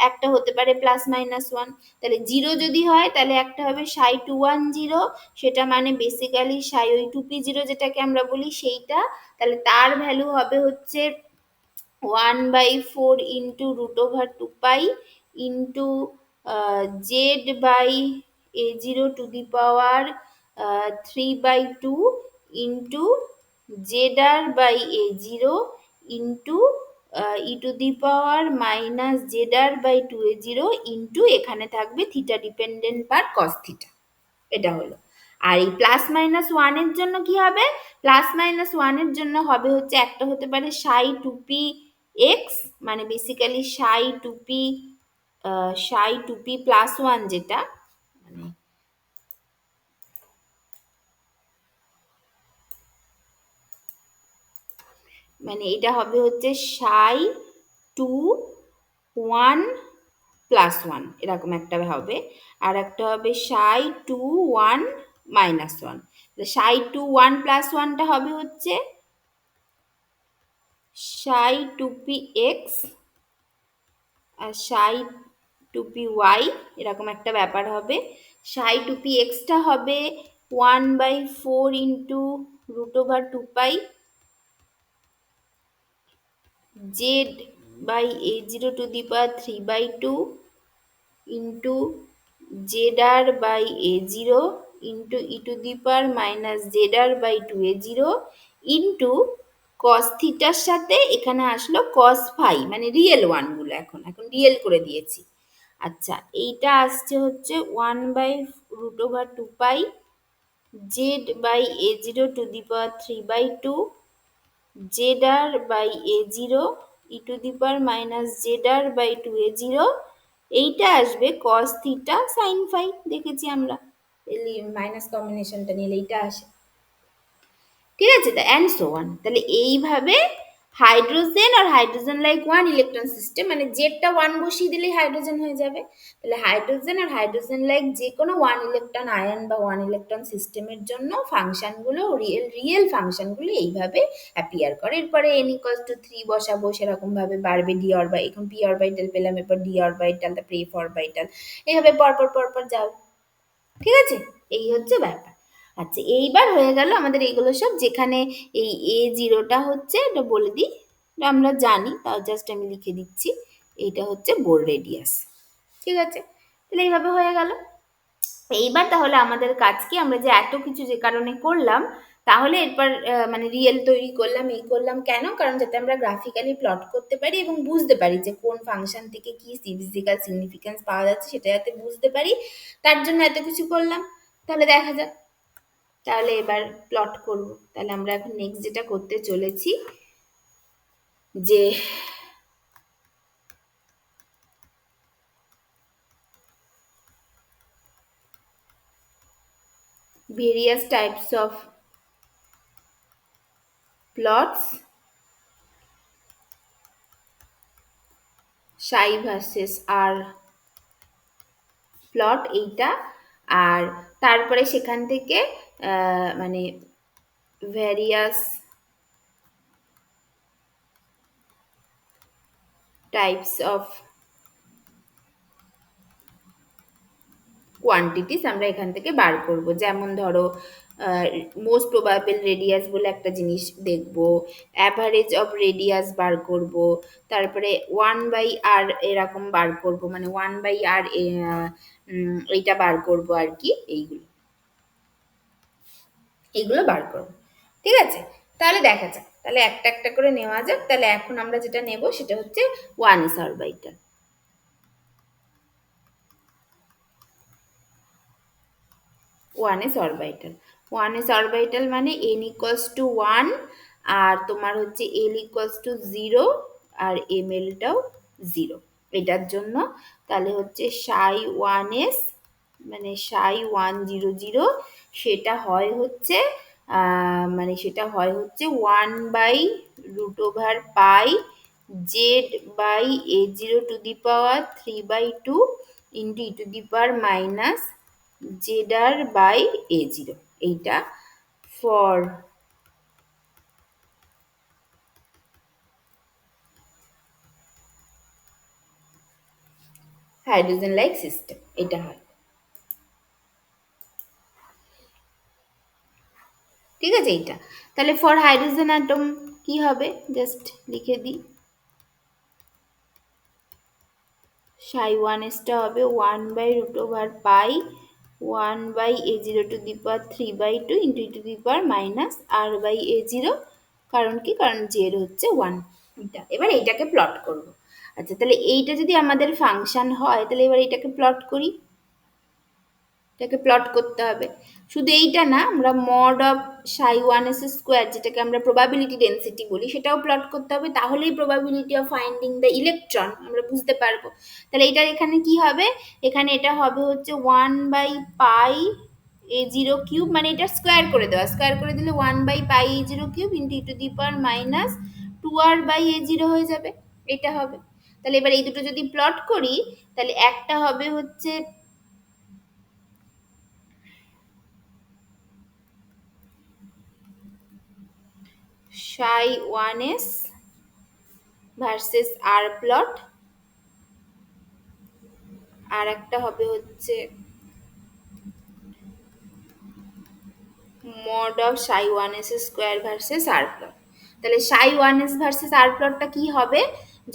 একটা হতে পারে প্লাস মাইনাস 1। তাহলে 0 যদি হয় তাহলে একটা হবে সাই 210, সেটা মানে বেসিক্যালি সাই ওই 2p0 যেটাকে আমরা বলি সেইটা। তাহলে তার ভ্যালু হবে হচ্ছে 1/4 into √2 pi into Z by A zero to the power 3/2 into Z R by A zero into E to the power minus Z R by 2a0 into এখানে থাকবে theta dependent part cos theta, এটা হলো। আর এই plus minus ওয়ানের জন্য কি হবে, plus minus ওয়ানের জন্য হবে হচ্ছে একটা হতে পারে সাই 2p(x), মানে বেসিক্যালি সাই 2p প্লাস ওয়ান, যেটা মানে মানে এটা হবে হচ্ছে সাই 2 1 + 1, এরকম একটা হবে। আর একটা হবে সাই 2 1 - 1। সাই 2 1 + 1টা হবে হচ্ছে সাই 2p(x) আর সাই 2py, এরকম একটা ব্যাপার হবে। সাই 2px-টা হবে 1/4 into √2 pi Z by A zero to the power 3/2 into Z R by A zero into E to the power minus Z R by 2a0 into cos থিটার সাথে এখানে আসলো কস ফাই, মানে রিয়েল ওয়ানগুলো এখন এখন রিয়েল করে দিয়েছি। আচ্ছা, এইটা আসছে হচ্ছে 1/√2 pi Z by A zero to the power 3/2 z R by A zero e to the power minus Z R by 2a0। এইটা আসবে কস থিটা সাইন ফাই, দেখেছি আমরা মাইনাস কম্বিনেশনটা নিলে এইটা আসে। ঠিক আছে, অ্যান্ড সো ওয়ান। তাহলে এইভাবে হাইড্রোজেন আর hydrogen like one electron system, মানে জেডটা 1 বসিয়ে দিলেই হাইড্রোজেন হয়ে যাবে। তাহলে হাইড্রোজেন আর হাইড্রোজেন লাইক যে কোনো 1 ইলেকট্রন আয়ন বা 1 ইলেকট্রন সিস্টেমের জন্য ফাংশনগুলো, রিয়েল ফাংশনগুলো এইভাবে অ্যাপিয়ার করে। এরপরে n=3 বসাবো, সেরকম ভাবে বাড়বে ডি অরবিটাল, এখন পি অরবিটাল পেলাম, এরপর ডি অরবিটাল, তারপরে এফ অরবিটাল, এইভাবে পরপর পরপর যাবে। ঠিক আছে, এই হচ্ছে ব্যাপার। আচ্ছা, এইবার হয়ে গেল আমাদের এইগুলো সব, যেখানে এই a0টা হচ্ছে, এটা বলে দিই, এটা আমরা জানি, তাও জাস্ট আমি লিখে দিচ্ছি, এইটা হচ্ছে বোর রেডিয়াস। ঠিক আছে, তাহলে এইভাবে হয়ে গেল। এইবার তাহলে আমাদের কাজ কি, আমরা যে এত কিছু যে কারণে করলাম, তাহলে এরপর মানে রিয়েল তৈরি করলাম, এই করলাম কেন, কারণ যাতে আমরা গ্রাফিক্যালি প্লট করতে পারি এবং বুঝতে পারি যে কোন ফাংশন থেকে কি ফিজিক্যাল সিগনিফিকেন্স পাওয়া যাচ্ছে, সেটা যাতে বুঝতে পারি, তার জন্য এত কিছু করলাম। তাহলে দেখা যাক। তাহলে এবার প্লট করব। তাহলে আমরা এখন নেক্সট যেটা করতে চলেছি যে various types of plots, psi versus r plot এইটা, আর তারপরে সেখান থেকে মানে ভ্যারিয়াস টাইপস অফ কোয়ান্টিটিস আমরা এখান থেকে বার করব। যেমন ধরো মোস্ট প্রবাবল রেডিয়াস বলে একটা জিনিস দেখব, অ্যাভারেজ অফ রেডিয়াস বার করব, তারপরে 1/r এরকম বার করব, মানে 1/r এইটা বার করব আর কি। এইগুলো বার করব, ঠিক আছে? তাহলে দেখা যাক, তাহলে একটা একটা করে নেওয়া যাক। তাহলে এখন আমরা যেটা নেব সেটা হচ্ছে 1s orbital. 1s orbital, 1s orbital মানে n ইকুয়ালস টু 1, আর তোমার হচ্ছে l ইকুয়ালস টু 0, আর ml টাও 0 এটার জন্য। তাহলে হচ্ছে সাই 1s মানে সাই 100, সেটা হয় হচ্ছে মানে সেটা হয় হচ্ছে 1/√পাই জেড বাই a0^3/2 ইন্টু e⁻মাইনাস zr/a0, এইটা ফর হাইড্রোজেন লাইক সিস্টেম এটা হয়, ঠিক আছে? এইটা তাহলে ফর হাইড্রোজেন অ্যাটম কি হবে, জাস্ট লিখে দিই। সাই 1s টা হবে 1/√পাই 1/a0^3/2 ইন্টু e⁻মাইনাস r/a0, কারণ কি, কারণ জেড হচ্ছে 1। এটা এবার এইটাকে প্লট করব। আচ্ছা, তাহলে এইটা যদি আমাদের ফাংশন হয়, তাহলে এবার এইটাকে প্লট করি। এটাকে প্লট করতে হবে। শুধু এইটা না, আমরা mod of psi 1s square, যেটাকে আমরা প্রবাবিলিটি ডেন্সিটি বলি, সেটাও প্লট করতে হবে। তাহলেই probability of finding the electron আমরা বুঝতে পারবো। তাহলে এটার এখানে কি হবে, এখানে এটা হবে হচ্ছে 1/πa0³ মানে এটা স্কোয়ার করে দেওয়া, স্কোয়ার করে দিলে 1/πa0³ ইন্টু e⁻মাইনাস 2r/a0 হয়ে যাবে, এটা হবে। তাহলে এবার এই দুটো যদি প্লট করি, তাহলে একটা হবে হচ্ছে সাই 1s ভার্সেস আর প্লট, আর একটা হবে হচ্ছে mod of psi 1s square versus R plot. তাহলে সাই 1s ভার্সেস আর প্লটটা কি হবে,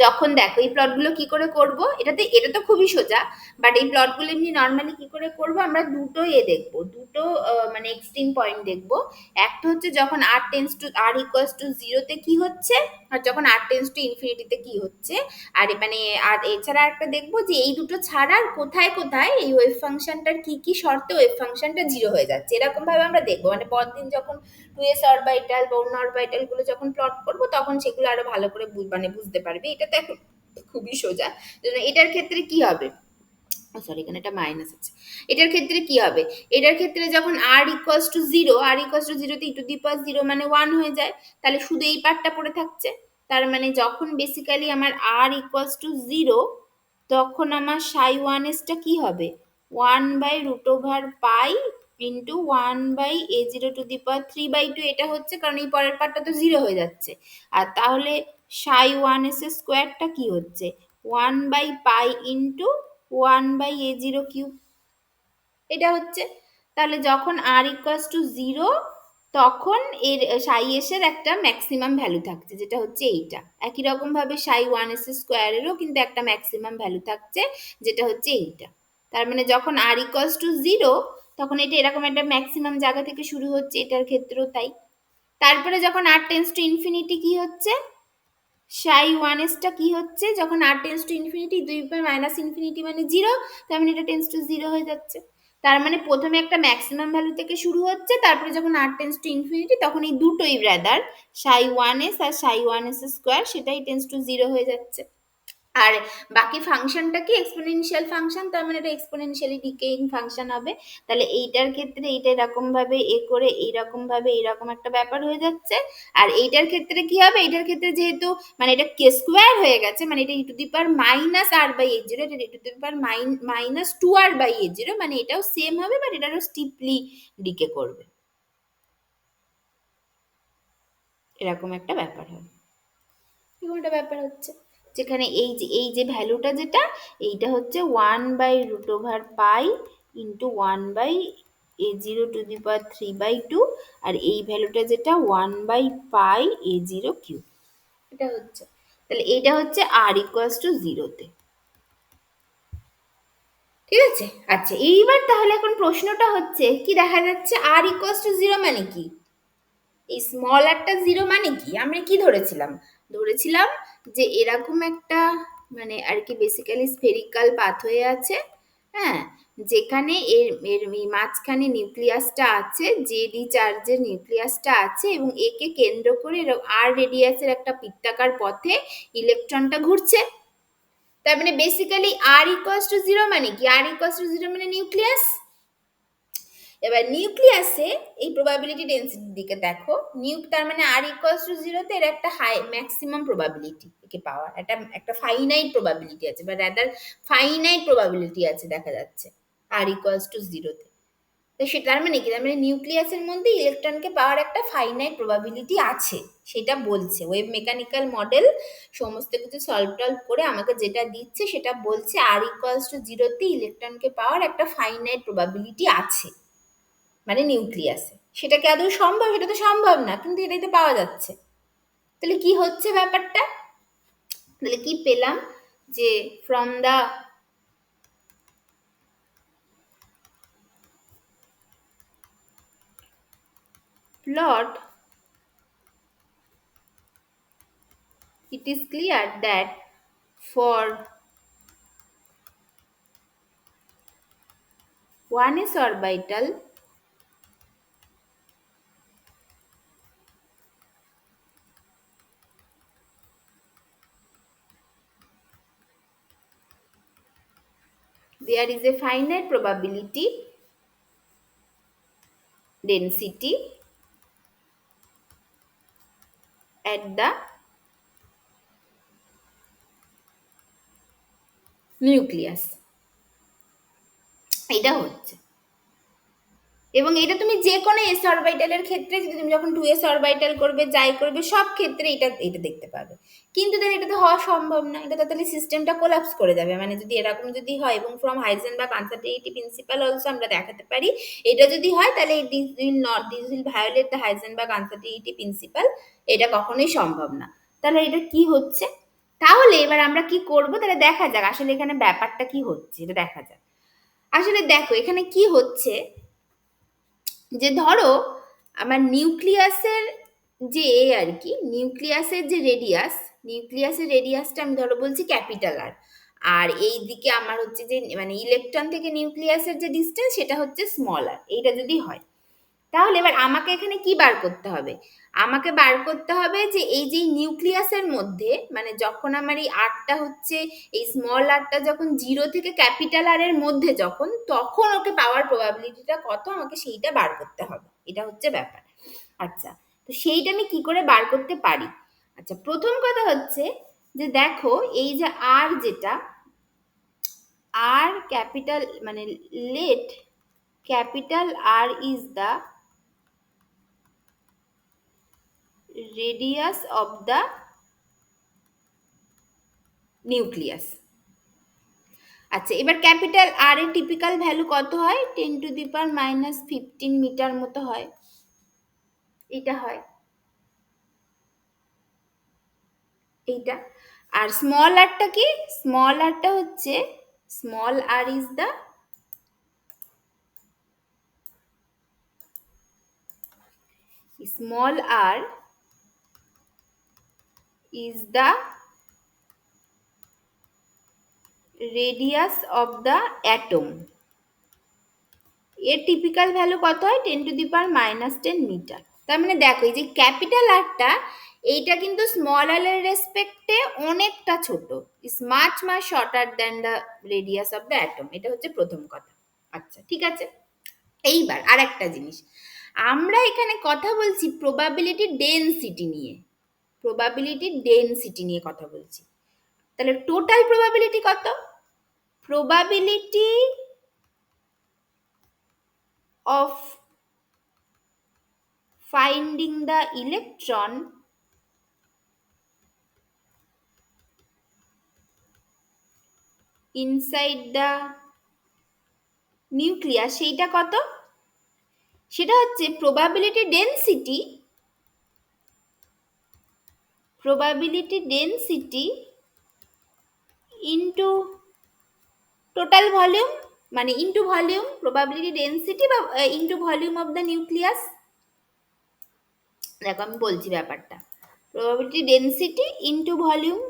যখন দেখো এই প্লটগুলো কি করে করব, এটা তো খুবই সোজা, বাট এই প্লটগুলো এমনি নর্মালি কি করে করব, আমরা দুটো দেখবো, দুটো মানে এক্সট্রিম পয়েন্ট দেখবো। একটা হচ্ছে যখন r ইকুয়ালস টু 0-তে কি হচ্ছে, আর যখন r →∞ কি হচ্ছে। আর মানে আর এছাড়া একটা দেখবো যে এই দুটো ছাড়া আর কোথায় কোথায় এই ওয়েভ ফাংশনটার কি কি শর্তে ওয়েভ ফাংশনটা 0 হয়ে যাচ্ছে, এরকম ভাবে আমরা দেখবো। মানে পরদিন যখন 2s অরবিটাল বা অন্য অরবিটাল গুলো যখন প্লট করবো, তখন সেগুলো আরো ভালো করে মানে বুঝতে পারবে। এটা তো এখন খুবই সোজা। এটার ক্ষেত্রে কি হবে, সরি এখানে একটা মাইনাস আছে। এটার ক্ষেত্রে কি হবে, এটার ক্ষেত্রে যখন r ইকুয়ালস টু 0, তে e⁻0 মানে 1 হয়ে যায়, তাহলে শুধু এই পার্টটা পড়ে থাকছে। তার মানে যখন বেসিক্যালি আমার r ইকুয়ালস টু 0, তখন আমার সাই 1s টা কি হবে, 1/√পাই ইন্টু 1/a0^3/2 এটা হচ্ছে, কারণ এই পরের পার্টটা তো 0 হয়ে যাচ্ছে। আর তাহলে সাই 1s এর স্কোয়ারটা কি হচ্ছে, 1/পাই ইন্টু 1/a0³ এটা হচ্ছে। তাহলে যখন r ইকুয়ালস টু 0, তখন এর সাই এস এর একটা ম্যাক্সিমাম ভ্যালু থাকছে, যেটা হচ্ছে এইটা। একই রকম ভাবে সাই 1s স্কোয়ারেরও কিন্তু একটা ম্যাক্সিমাম ভ্যালু থাকছে, যেটা হচ্ছে এইটা। তার মানে যখন r ইকুয়ালস টু 0, তখন এটা এরকম একটা ম্যাক্সিমাম জায়গা থেকে শুরু হচ্ছে, এটার ক্ষেত্রেও তাই। তারপরে যখন r →∞ কি হচ্ছে, সাই 1s টা কি হচ্ছে, যখন r →∞, 2 মাইনাস ইনফিনিটি মানে 0, তার মানে এটা টেন্স টু 0 হয়ে যাচ্ছে। তার মানে প্রথমে একটা ম্যাক্সিমাম ভ্যালু থেকে শুরু হচ্ছে, তারপরে যখন r টেন্স টু ইনফিনিটি তখন এই দুটোই রাদার সাই ওয়ান এস আর সাই ওয়ান এস স্কোয়ার সেটাই টেন্স টু জিরো হয়ে যাচ্ছে। আর বাকি ফাংশনটা কি এক্সপোনেনশিয়াল ফাংশন, তার মানে এটা এক্সপোনেনশিয়ালি ডিকেইং ফাংশন হবে। তাহলে এইটার ক্ষেত্রে এইটা এরকম ভাবে এ করে এইরকম ভাবে এইরকম একটা ব্যাপার হয়ে যাচ্ছে। আর এইটার ক্ষেত্রে কি হবে, এইটার ক্ষেত্রে যেহেতু মানে এটা কে স্কোয়ার হয়ে গেছে, মানে এটা e to the power minus r by A zero, এটা e to the power minus two R by A zero, মানে এটাও সেম হবে বাট এটারও স্টিপলি ডিকে করবে, এরকম একটা ব্যাপার হবে। এরকম একটা ব্যাপার হচ্ছে যেখানে এই যে ভ্যালুটা যেটা এইটা হচ্ছে one by root over pi into one by A zero to the power three by two, আর এই ভ্যালুটা যেটা one by pi a zero cube, এটা হচ্ছে। তাহলে এইটা হচ্ছে আর ইকুয়ালস টু জিরোতে, ঠিক আছে। আচ্ছা এইবার তাহলে এখন প্রশ্নটা হচ্ছে কি দেখা যাচ্ছে, আর ইকুয়ালস টু জিরো মানে কি, এই স্মল একটা জিরো মানে কি, আমরা কি ধরেছিলাম, ধরেছিলাম যে এরকম একটা মানে আর কি বেসিক্যালি স্ফেরিক্যাল পাথওয়ে আছে, হ্যাঁ, যেখানে এর এর এই মাঝখানে নিউক্লিয়াসটা আছে, জেডি চার্জের নিউক্লিয়াসটা আছে এবং একে কেন্দ্র করে আর রেডিয়াসের একটা বৃত্তাকার পথে ইলেকট্রনটা ঘুরছে। তার মানে basically R equals to zero মানে কি, আর ইকুয়ালস টু জিরো মানে নিউক্লিয়াস। এবার নিউক্লিয়াসে এই প্রবাবিলিটি ডেন্সিটির দিকে দেখো, তার মানে আর ইকুয়ালস টু জিরোতে এর একটা হাই ম্যাক্সিমাম প্রবাবিলিটি একে পাওয়ার, একটা একটা ফাইনাইট প্রবাবিলিটি আছে বা রাদার ফাইনাইট প্রবাবিলিটি আছে দেখা যাচ্ছে আর ইকুয়ালস টু জিরোতে। তো সেটার মানে কি, তার মানে নিউক্লিয়াসের মধ্যে ইলেকট্রনকে পাওয়ার একটা ফাইনাইট প্রবাবিলিটি আছে, সেটা বলছে ওয়েভ মেকানিক্যাল মডেল সমস্ত কিছু সলভ টলভ করে আমাকে যেটা দিচ্ছে সেটা বলছে আর ইকুয়ালস টু জিরোতে ইলেকট্রনকে পাওয়ার একটা ফাইনাইট প্রবাবিলিটি আছে, মানে নিউক্লিয়াসে। সেটা কি আদৌ সম্ভব, সেটা তো সম্ভব না, কিন্তু এটাই তো পাওয়া যাচ্ছে। তাহলে কি হচ্ছে ব্যাপারটা, তাহলে কি পেলাম যে from the plot it is clear that for 1s orbital there is a finite probability density at the nucleus, এটা হচ্ছে। এবং এটা তুমি যে কোনো এস অরবিটালের ক্ষেত্রে যদি তুমি যখন 2s অরবিটাল করবে যাই করবে সব ক্ষেত্রে এটা এটা দেখতে পাবে। কিন্তু তাহলে এটা তো হওয়া সম্ভব না, এটা তো তাহলে সিস্টেমটা কোলাপস করে যাবে। মানে যদি এরকম যদি হয় এবং from Heisenberg uncertainty principle also আমরা দেখাতে পারি, এটা যদি হয় তাহলে this will violate the Heisenberg uncertainty principle, এটা কখনোই সম্ভব না। তাহলে এটা কি হচ্ছে, তাহলে এবার আমরা কি করব, তাহলে দেখা যাক আসলে এখানে ব্যাপারটা কি হচ্ছে, এটা দেখা যাক। আসলে দেখো এখানে কি হচ্ছে, যে ধরো আমার নিউক্লিয়াসের যে আর কি নিউক্লিয়াসের যে রেডিয়াস, নিউক্লিয়াসের রেডিয়াসটা আমি ধরো বলছি ক্যাপিটাল আর, আর এই দিকে আমার হচ্ছে যে মানে ইলেকট্রন থেকে নিউক্লিয়াসের যে ডিস্টেন্স সেটা হচ্ছে স্মল আর, এইটা যদি হয় তাহলে এবার আমাকে এখানে কি বার করতে হবে, আমাকে বার করতে হবে যে এই যে নিউক্লিয়াসের মধ্যে মানে যখন আমার এই আরটা হচ্ছে এই স্মল আরটা যখন জিরো থেকে ক্যাপিটাল আর এর মধ্যে যখন তখন ওকে পাওয়ার প্রবাবিলিটিটা কত আমাকে সেইটা বার করতে হবে, এটা হচ্ছে ব্যাপার। আচ্ছা তো সেইটা আমি কি করে বার করতে পারি, আচ্ছা প্রথম কথা হচ্ছে যে দেখো এই যে আর যেটা আর ক্যাপিটাল মানে let capital R is the radius of the nucleus. আচ্ছা এবার ক্যাপিটাল আর এর টিপিক্যাল ভ্যালু কত হয়, 10⁻⁻15 মিটার মতো হয়, এটা হয় এইটা। আর স্মল আরটা কি, স্মল আরটা হচ্ছে small R is the small R is the radius of the atom, এর টিপিক্যাল ভ্যালু কত হয়? 10⁻⁻10 মিটার। তার মানে দেখো এই যে ক্যাপিটাল আরটা, এইটা কিন্তু স্মল আর এর রেসপেক্টে অনেকটা ছোট, is much much shorter than the radius of the atom. এটা হচ্ছে প্রথম কথা। আচ্ছা ঠিক আছে, এইবার আর একটা জিনিস, আমরা এখানে কথা বলছি প্রবাবিলিটি ডেনসিটি নিয়ে, প্রবাবিলিটি ডেনসিটি নিয়ে কথা বলছি। তাহলে টোটাল প্রবাবিলিটি কত? probability of finding the electron inside the nucleus, সেইটা কত? সেটা হচ্ছে probability density into total volume, মানে into volume, probability density বা into volume of the nucleus। দেখো আমি বলছি ব্যাপারটা, probability density into volume,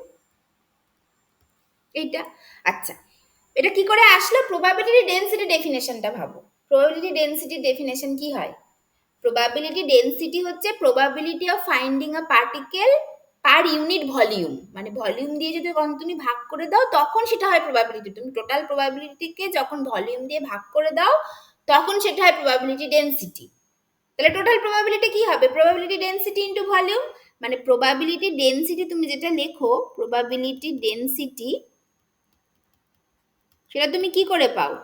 এইটা। আচ্ছা, এটা কি করে আসলো? probability density ডেফিনেশনটা ভাবো। probability density ডেফিনেশন কি হয়? probability density হচ্ছে probability of finding a particle per unit volume, মানে ভলিউম দিয়ে যদি যখন তুমি ভাগ করে দাও তখন সেটা হয় probability। তুমি টোটাল probabilityকে যখন ভলিউম দিয়ে ভাগ করে দাও তখন সেটা হয় probability density। তাহলে টোটাল probability কি হবে? probability density ইনটু ভলিউম, মানে probability density তুমি যেটা লেখো probability density, সেটা তুমি কি করে পাও?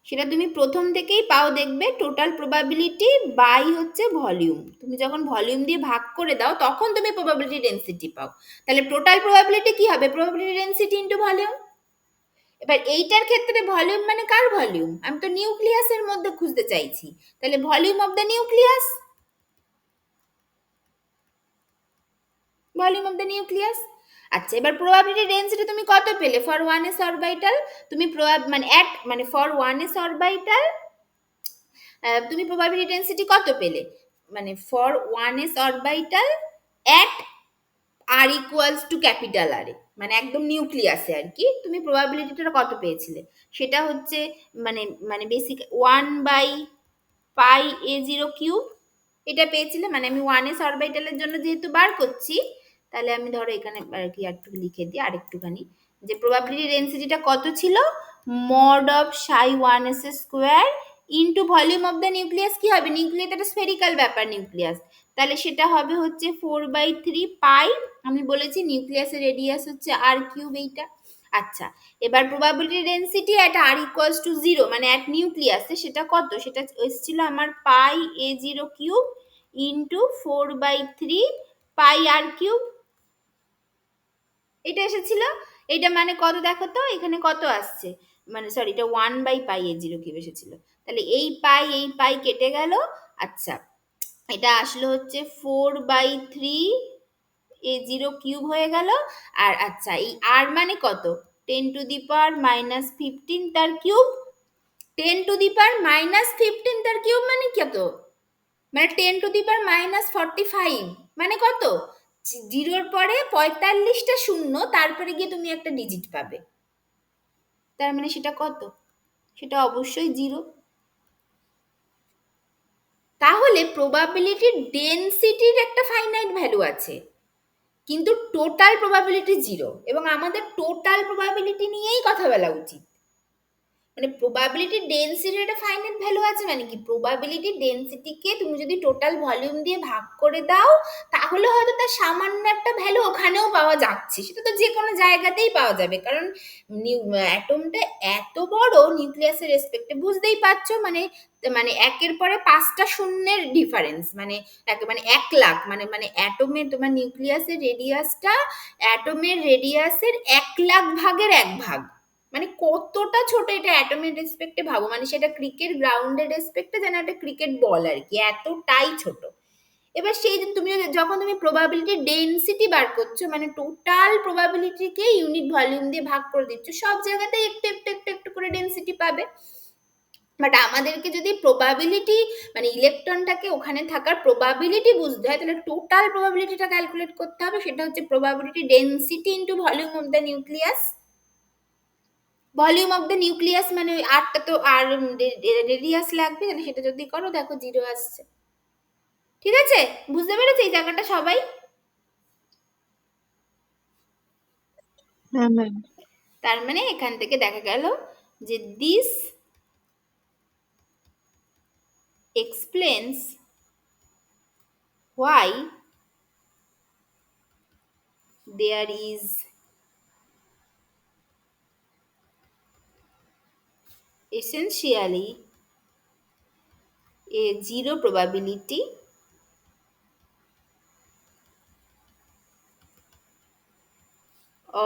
সেটা তুমি প্রথম থেকেই পাও, দেখবে টোটাল প্রবাবিলিটি বাই হচ্ছে ভলিউম। তুমি যখন ভলিউম দিয়ে ভাগ করে দাও তখন তুমি প্রবাবিলিটি ডেনসিটি পাও। তাহলে টোটাল প্রবাবিলিটি কি হবে? Probability density into volume. এবার এইটার ক্ষেত্রে ভলিউম মানে কার ভলিউম? আমি তো নিউক্লিয়াসের মধ্যে খুঁজতে চাইছি, তাহলে volume of the nucleus, volume of the nucleus. আচ্ছা, এবার প্রবাবিলিটি ডেনসিটি তুমি কত পেলে ফর 1s অরবিটাল? তুমি মানে মানে ফর 1s অরবিটাল তুমি প্রবাবিলিটি ডেনসিটি কত পেলে? মানে for 1s orbital at R equals to capital R, মানে একদম নিউক্লিয়াসে আর কি, তুমি প্রবাবিলিটিটা কত পেয়েছিলে? সেটা হচ্ছে মানে মানে বেসিক 1/πa0 কিউব, এটা পেয়েছিলে। মানে আমি 1s অরবিটালের জন্য যেহেতু বার করছি, তাহলে আমি ধরো এখানে আর কি একটু লিখে দিই আরেকটুখানি, যে প্রবাবিলিটি ডেনসিটিটা কত ছিল? Mod of psi 1s square into volume of the nucleus. কি হবে? নিউক্লিয়াস একটা স্ফেরিক্যাল ব্যাপার নিউক্লিয়াস, তাহলে সেটা হবে হচ্ছে 4/3 পাই। আমি বলেছি নিউক্লিয়াসের রেডিয়াস হচ্ছে আর কিউব, এইটা। আচ্ছা, এবার probability density at R equals to 0 মানে অ্যাট নিউক্লিয়াসে সেটা কত? সেটা এসেছিল আমার πa0 কিউব ইন্টু 4/3 পাই আর কিউব, এটা এসেছিল। এটা মানে কত দেখো তো, এখানে কত আসছে? মানে সরি, এটা 1/πa0 কিউব এসেছিল। তাহলে এই পাই কেটে গেল। আচ্ছা, এটা আসলো হচ্ছে 4/3 a0 কিউব হয়ে গেল। আর আচ্ছা, এই আর মানে কত? 10⁻⁻15 তার কিউব। 10⁻⁻15 তার কিউব মানে কত? মানে 10⁻⁻45 মানে কত? জিরোর পরে 45টা শূন্য, তারপরে গিয়ে তুমি একটা ডিজিট পাবে, তার মানে সেটা কত? সেটা অবশ্যই 0। তাহলে প্রবাবিলিটি ডেনসিটির একটা ফাইনাইট ভ্যালু আছে, কিন্তু টোটাল প্রবাবিলিটি 0, এবং আমাদের টোটাল প্রবাবিলিটি নিয়েই কথা বলা উচিত। মানে প্রবাবিলিটি ডেনসিটির একটা ফাইনাইট ভ্যালু আছে, মানে কি প্রবাবিলিটি ডেনসিটিকে তুমি যদি টোটাল ভলিউম দিয়ে ভাগ করে দাও তাহলে হয়তো তার সামান্য একটা ভ্যালু ওখানেও পাওয়া যাচ্ছে, সেটা তো যে কোনো জায়গাতেই পাওয়া যাবে, কারণ অ্যাটমটা এত বড় নিউক্লিয়াসের রেসপেক্টে, বুঝতেই পারছো, মানে মানে একের পরে 5টা শূন্যের ডিফারেন্স, মানে মানে 1 লাখ, মানে মানে অ্যাটমের তোমার নিউক্লিয়াসের রেডিয়াসটা অ্যাটমের রেডিয়াসের 1 লাখ ভাগের 1 ভাগ, মানে কতটা ছোট এটা অ্যাটমের রেসপেক্টে ভাবো, মানে সেটা ক্রিকেট গ্রাউন্ডের রেসপেক্টে যেন একটা ক্রিকেট বল আর কি, এতটাই ছোট। এবার সেই দিন তুমি যখন তুমি প্রবাবিলিটি ডেনসিটি বার করছো, মানে টোটাল প্রবাবিলিটিকে ইউনিট ভলিউম দিয়ে ভাগ করে দিচ্ছ, সব জায়গাতেই একটু একটু একটু একটু করে ডেনসিটি পাবে। বাট আমাদেরকে যদি প্রবাবিলিটি মানে ইলেকট্রনটাকে ওখানে থাকার প্রবাবিলিটি বুঝতে হয়, তাহলে টোটাল প্রবাবিলিটিটা ক্যালকুলেট করতে হবে, সেটা হচ্ছে probability density into volume of the nucleus. Volume of the nucleus মানে ওই আটটা তো আর রেডিয়াস লাগবে, তাহলে সেটা যদি করো দেখো 0 আসছে। ঠিক আছে? বুঝতে পেরেছো এই জায়গাটা সবাই? হ্যাঁ ম্যাম। তার মানে এখান থেকে দেখা গেল যে this explains why there is essentially a zero probability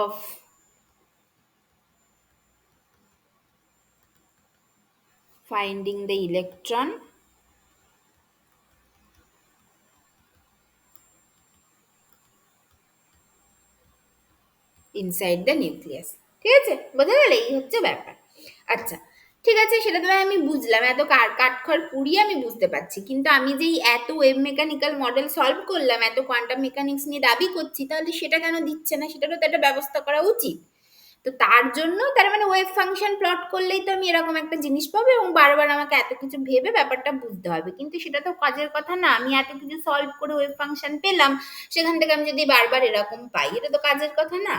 of finding the electron inside the nucleus. ঠিক আছে, বোঝা গেল? এই হচ্ছে ব্যাপার। আচ্ছা, ঠিক আছে, সেটা তো আমি বুঝলাম, এত কাঠখড় পুড়িয়ে আমি বুঝতে পারছি, কিন্তু আমি যেই এত ওয়েভ মেকানিক্যাল মডেল সলভ করলাম, এত কোয়ান্টাম মেকানিক্স নিয়ে দাবি করছি, তাহলে সেটা কেন দিচ্ছে না? সেটারও তো একটা ব্যবস্থা করা উচিত। তো তার জন্য তার মানে ওয়েভ ফাংশন প্লট করলেই তো আমি এরকম একটা জিনিস পাবো, এবং বারবার আমাকে এত কিছু ভেবে ব্যাপারটা বুঝতে হবে, কিন্তু সেটা তো কাজের কথা না। আমি এত কিছু সলভ করে ওয়েভ ফাংশন পেলাম, সেখান থেকে আমি যদি বারবার এরকম পাই, এটা তো কাজের কথা না।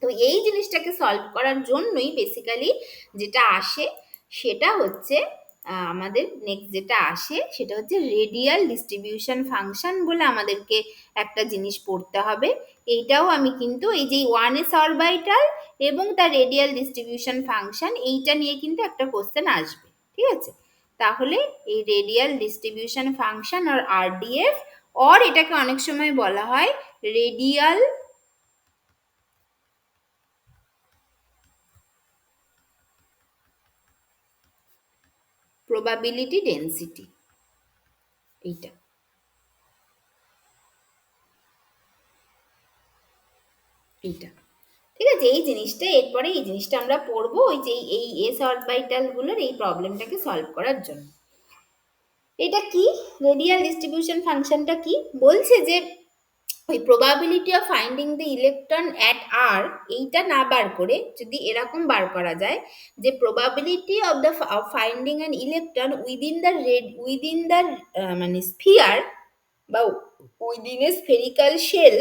তো এই জিনিসটাকে সলভ করার জন্যই বেসিক্যালি যেটা আসে সেটা হচ্ছে আমাদের নেক্সট যেটা আসে সেটা হচ্ছে রেডিয়াল ডিস্ট্রিবিউশন ফাংশন বলে আমাদেরকে একটা জিনিস পড়তে হবে। এইটাও আমি কিন্তু এই যে 1s অরবিটাল এবং তার রেডিয়াল ডিস্ট্রিবিউশন ফাংশন, এইটা নিয়ে কিন্তু একটা কোশ্চেন আসবে। ঠিক আছে? তাহলে এই রেডিয়াল ডিস্ট্রিবিউশন ফাংশন আর আরডিএফ, অর এটাকে অনেক সময় বলা হয় রেডিয়াল প্রবাবিলিটি ডেন্সিটি, এইটা। এইটা ঠিক আছে, এই জিনিসটা এরপরে এই জিনিসটা আমরা পড়বো, ওই যে এই এস অরবিটাল গুলোর এই প্রবলেমটাকে সলভ করার জন্য। এটা কি রেডিয়াল ডিস্ট্রিবিউশন ফাংশনটা কি বলছে? যে ওই probability of finding the electron at r, এইটা না বার করে যদি এরকম বার করা যায় যে probability of the finding an electron within the মানে স্ফিয়ার বা within a spherical shell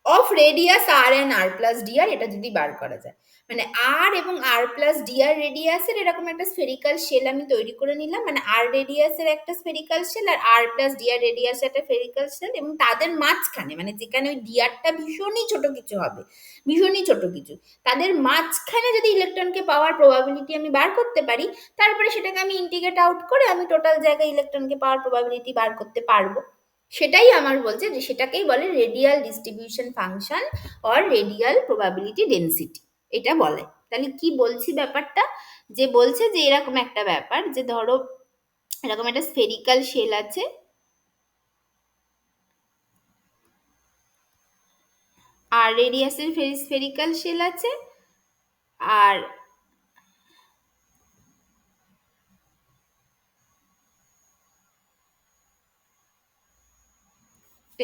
of radius R and R plus D R, এটা যদি বার করা যায়, মানে আর এবং আর প্লাস ডিআর রেডিয়াসের এরকম একটা স্ফেরিক্যাল শেল আমি তৈরি করে নিলাম, মানে আর রেডিয়াসের একটা স্ফেরিক্যাল শেল আর আর প্লাস ডিআর রেডিয়াসের একটা স্ফেরিক্যাল শেল, এবং তাদের মাঝখানে মানে যেখানে ওই ডিআরটা ভীষণই ছোট কিছু হবে, ভীষণই ছোট কিছু, তাদের মাঝখানে যদি ইলেকট্রনকে পাওয়ার প্রবাবিলিটি আমি বার করতে পারি, তারপরে সেটাকে আমি ইন্টিগ্রেট আউট করে আমি টোটাল জায়গায় ইলেকট্রনকে পাওয়ার প্রবাবিলিটি বার করতে পারবো। সেটাই আমার বলছে যে সেটাকেই বলে radial distribution function or radial probability density, এটা বলে। তাহলে কি বলছি ব্যাপারটা? যে বলছে যে এরকম একটা ব্যাপার, যে ধরো এরকম একটা স্ফেরিক্যাল শেল আছে, আর রেডিয়াসের স্ফেরিক্যাল শেল আছে, আর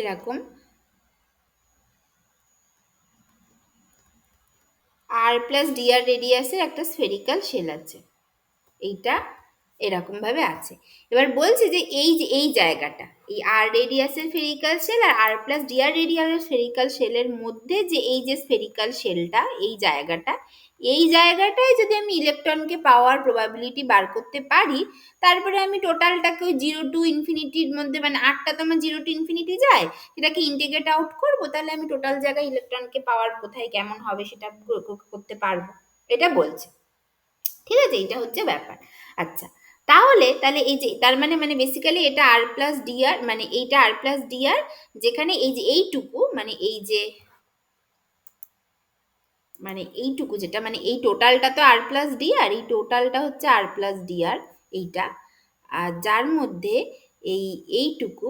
এরকম আর প্লাস ডিআর রেডিয়াসের একটা স্ফেরিক্যাল শেল আছে, এইটা এরকম ভাবে আছে। এবার বলছে যে এই জায়গাটা, এই আর রেডিয়াসের স্ফেরিক্যাল শেল আর আর প্লাস ডিআর রেডিয়াসের স্ফেরিক্যাল শেলের মধ্যে যে এই যে স্ফেরিক্যাল শেলটা, এই জায়গাটায় যদি আমি ইলেকট্রনকে পাওয়ার প্রবাবিলিটি বার করতে পারি, তারপরে আমি টোটালটাকে ওই 0 টু ইনফিনিটির মধ্যে, মানে আটটা তো আমার 0 টু ইনফিনিটি যায়, সেটাকে ইন্টিগ্রেট আউট করবো, তাহলে আমি টোটাল জায়গায় ইলেকট্রনকে পাওয়ার কোথায় কেমন হবে সেটা করতে পারবো, এটা বলছে। ঠিক আছে, এইটা হচ্ছে ব্যাপার। আচ্ছা, তাহলে এই যে তার মানে বেসিক্যালি এটা আর প্লাস ডিআর, মানে এইটা আর প্লাস ডিআর, যেখানে এই যে এইটুকু মানে এই যে মানে এইটুকু যেটা মানে এই টোটালটা তো আর প্লাস ডিআর, এই টোটালটা হচ্ছে আর প্লাস ডিআর এইটা, আর যার মধ্যে এইটুকু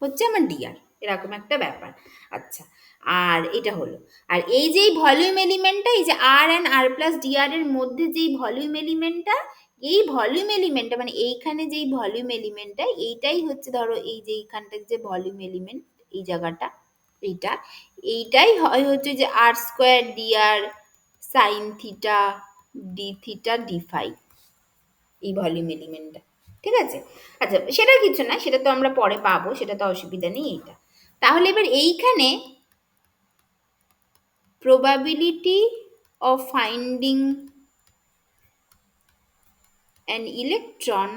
হচ্ছে আমার ডিআর, এরকম একটা ব্যাপার। আচ্ছা, আর এটা হলো, আর এই যে ভলিউম এলিমেন্টটা, এই যে আর অ্যান্ড আর প্লাস ডিআর এর মধ্যে যেই ভলিউম এলিমেন্টটা, এই ভলিউম এলিমেন্টটা মানে এইখানে যেই ভলিউম এলিমেন্টটা, এইটাই হচ্ছে ধরো এই যে এইখানটার যে ভলিউম এলিমেন্ট, এই জায়গাটা, এইটা এইটাই হয় হচ্ছে যে r square d r sine theta D theta D phi, এই ভলিউম এলিমেন্টটা। ঠিক আছে, আচ্ছা সেটা কিছু না, সেটা তো আমরা পরে পাবো, সেটা তো অসুবিধা নেই। এইটা তাহলে এবার এইখানে probability of finding an electron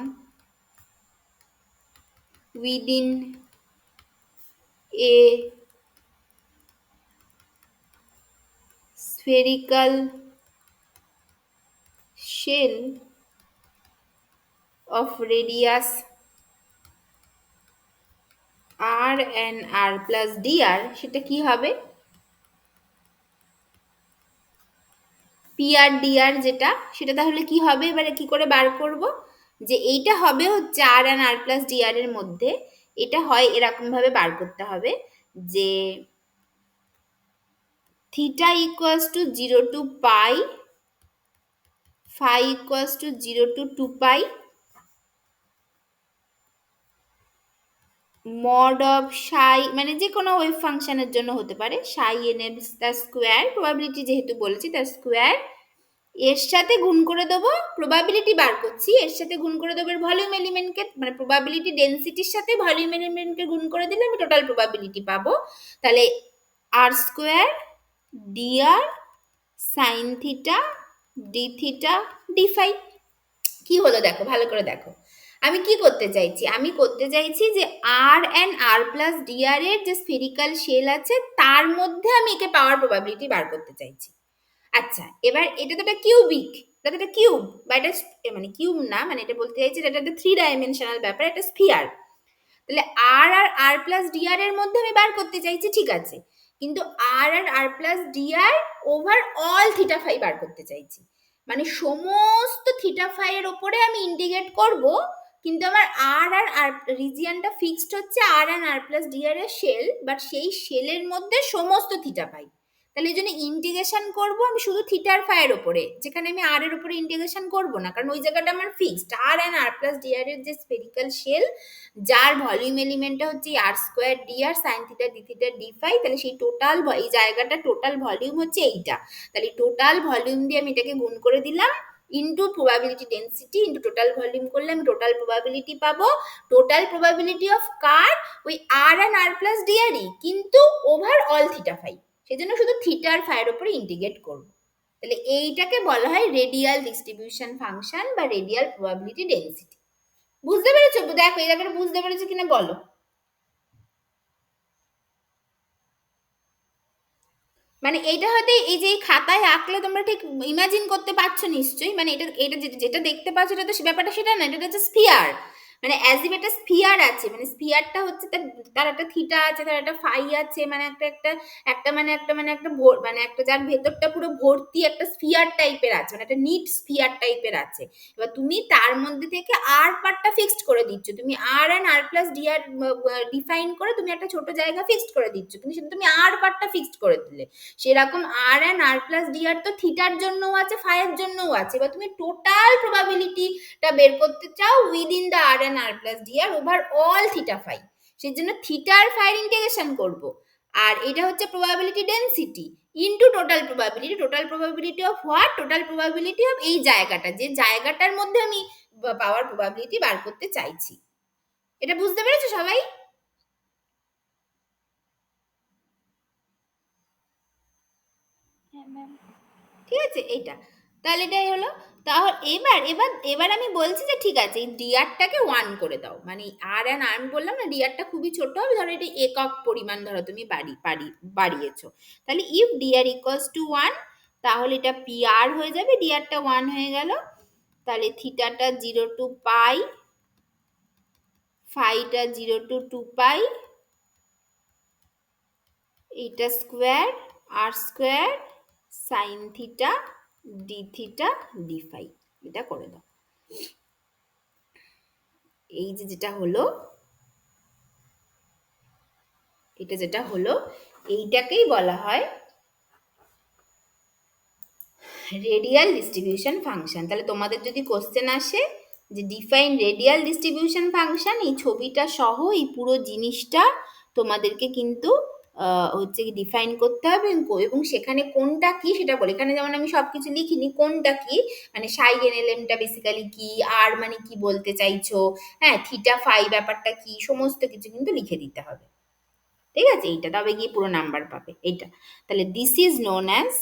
within a spherical shell of radius r and r plus dr, সেটা কি হবে? পি আর ডি আর যেটা, সেটা তাহলে কি হবে? এবারে কি করে বার করব? যে এইটা হবে হচ্ছে আর and R plus D r এর মধ্যে, এটা হয় এরকম ভাবে বার করতে হবে যে theta equals to 0 to pi, phi equals to 0 to 2 pi, mod of psi মানে যে কোনো ওয়েভ ফাংশনের জন্য হতে পারে, সাই এন এর তার স্কোয়ার, প্রবাবিলিটি যেহেতু বলেছি তার স্কোয়ার, এর সাথে গুণ করে দেবো, প্রবাবিলিটি বার করছি, এর সাথে গুণ করে দেবো ভলিউম এলিমেন্টকে, মানে প্রবাবিলিটি ডেন্সিটির সাথে ভলিউম এলিমেন্টকে গুণ করে দিলে আমি টোটাল প্রবাবিলিটি পাবো। তাহলে r square d r sine theta D theta D phi. কি হলো দেখো, ভালো করে দেখো, আমি কি করতে চাইছি? আমি করতে চাইছি যে আর and R plus D r এর যে স্ফেরিক্যাল শেল আছে তার মধ্যে আমি একে পাওয়ার প্রবাবিলিটি বার করতে চাইছি। আচ্ছা এবার এটা তো একটা কিউবিক, এটা তো একটা কিউব, বা এটা মানে কিউব না, মানে এটা বলতে চাইছি এটা একটা 3 ডাইমেনশনাল ব্যাপার, এটা স্ফিয়ার। তাহলে আর আর আর প্লাস ডি আর এর মধ্যে আমি বার করতে চাইছি, ঠিক আছে, কিন্তু আর আর আর plus D R over all theta phi বার করতে চাইছি, মানে সমস্ত থিটা ফাই এর ওপরে আমি ইন্টিগ্রেট করব, কিন্তু আমার আর আর আর রিজিয়নটা ফিক্সড হচ্ছে আর and R plus D r এর শেল, বাট সেই শেলের মধ্যে সমস্ত থিটা পাই। তাহলে এই জন্য ইন্টিগ্রেশন করবো আমি শুধু থিটার ফাইয়ের ওপরে, যেখানে আমি আর এর ওপরে ইন্টিগ্রেশন করবো না, কারণ ওই জায়গাটা আমার fixed. R and R plus D r এর যে স্ফেরিক্যাল শেল, যার ভলিউম এলিমেন্টটা হচ্ছে r square d r sine theta D theta D phi, তাহলে সেই টোটাল এই জায়গাটা টোটাল ভলিউম হচ্ছে এইটা। তাহলে টোটাল ভলিউম দিয়ে আমি এটাকে গুণ করে দিলাম, into probability density into total volume করলে আমি টোটাল প্রবাবিলিটি পাবো। টোটাল প্রবাবিলিটি অফ কার? ওই আর অ্যান্ড আর প্লাস ডি আরই, কিন্তু ওভার অল থিটা ফাই, সেজন্য শুধু থিটার ফাইয়ের উপরে ইন্টিগ্রেট করব। তাহলে এইটাকে বলা হয় রেডিয়াল ডিস্ট্রিবিউশন ফাংশন বা রেডিয়াল প্রবাবিলিটি ডেন্সিটি। বুঝতে পেরেছো? দেখো এই জায়গাটা বুঝতে পেরেছো কিনা বলো। মানে এইটা হয়তো এই যে খাতায় আঁকলে তোমরা ঠিক ইমাজিন করতে পারছো নিশ্চয়ই, মানে এটা এটা যেটা দেখতে পাচ্ছ এটা তো সে ব্যাপারটা সেটা না, এটা হচ্ছে স্ফিয়ার, মানে অ্যাজ ইফ একটা স্ফিয়ার আছে, মানে স্ফিয়ারটা হচ্ছে তার একটা থিটা আছে, তার একটা ফাই আছে, মানে একটা একটা একটা মানে একটা মানে একটা মানে একটা যার ভেতরটা পুরো ভর্তি একটা স্ফিয়ার টাইপের আছে, মানে একটা নিট স্ফিয়ার টাইপের আছে। এবার তুমি তার মধ্যে থেকে আর পার্টটা ফিক্সড করে দিচ্ছ, তুমি r and R plus D r define করে তুমি একটা ছোট জায়গা ফিক্সড করে দিচ্ছ, কিন্তু সেটা তুমি আর পার্টটা ফিক্সড করে দিলে। সেরকম আর and R plus D R তো থিটার জন্যও আছে, ফাইয়ের জন্যও আছে। এবার তুমি টোটাল প্রবাবিলিটিটা বের করতে চাও within the R and R plus D R over all theta phi, সেই জন্য থিটার ফাইয়ের ইন্টিগ্রেশন করব। আর এটা হচ্ছে probability density into total probability of what? Total probability of এই জায়গাটা, যে জায়গাটার মধ্যে আমি পাওয়ার প্রবাবিলিটি বার করতে চাইছি। এটা বুঝতে পেরেছো সবাই? ঠিক আছে এইটা, তাহলে এটাই হলো। তাহলে এবার এবার এবার আমি বলছি যে ঠিক আছে এই ডিআরটাকে 1 করে দাও, মানে আর অ্যান্ড আর, আমি বললাম না ডিআরটা খুবই ছোট হবে, ধরো এটা একক পরিমাণ ধরো তুমি বাড়িয়েছো, তাহলে ইফ ডিআর ইকুয়ালস টু 1, তাহলে এটা পি আর হয়ে যাবে, ডিআরটা 1 হয়ে গেল, তাহলে থিটাটা 0 টু পাই, ফাইটা 0 টু 2 পাই, এইটা square r square sine theta D theta D phi, এটা করে দাও। এই যে যেটা হলো, এটা যেটা হলো এইটাকেই বলা হয় রেডিয়াল ডিস্ট্রিবিউশন ফাংশন। তাহলে তোমাদের যদি কোশ্চেন আসে যে ডিফাইন রেডিয়াল ডিস্ট্রিবিউশন ফাংশন, এই ছবিটা সহ এই পুরো জিনিসটা তোমাদেরকে কিন্তু হচ্ছে কি ডিফাইন করতে হবে এবং সেখানে কোনটা কি সেটা বলে। এখানে যেমন আমি সবকিছু লিখিনি কোনটা কি, মানে সাই এনএলএমটা বেসিক্যালি কি, আর মানে কি বলতে চাইছো, হ্যাঁ থিটা ফাই ব্যাপারটা কি, সমস্ত কিছু কিন্তু লিখে দিতে হবে। ঠিক আছে, এইটা তবে গিয়ে পুরো নাম্বার পাবে এইটা। তাহলে this is known as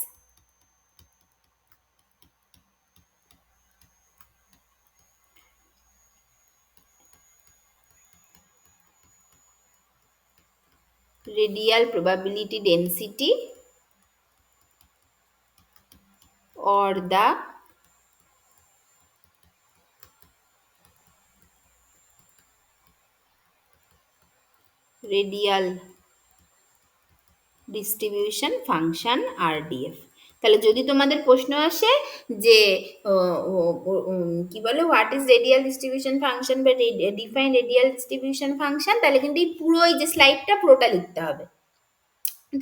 radial probability density or the radial distribution function RDF। তাহলে যদি তোমাদের প্রশ্ন আসে যে কি বলে what is radial distribution function বা ডিফাইন রেডিয়াল ডিস্ট্রিবিউশন ফাংশন, তাহলে কিন্তু এই পুরো এই যে স্লাইডটা পুরোটা লিখতে হবে,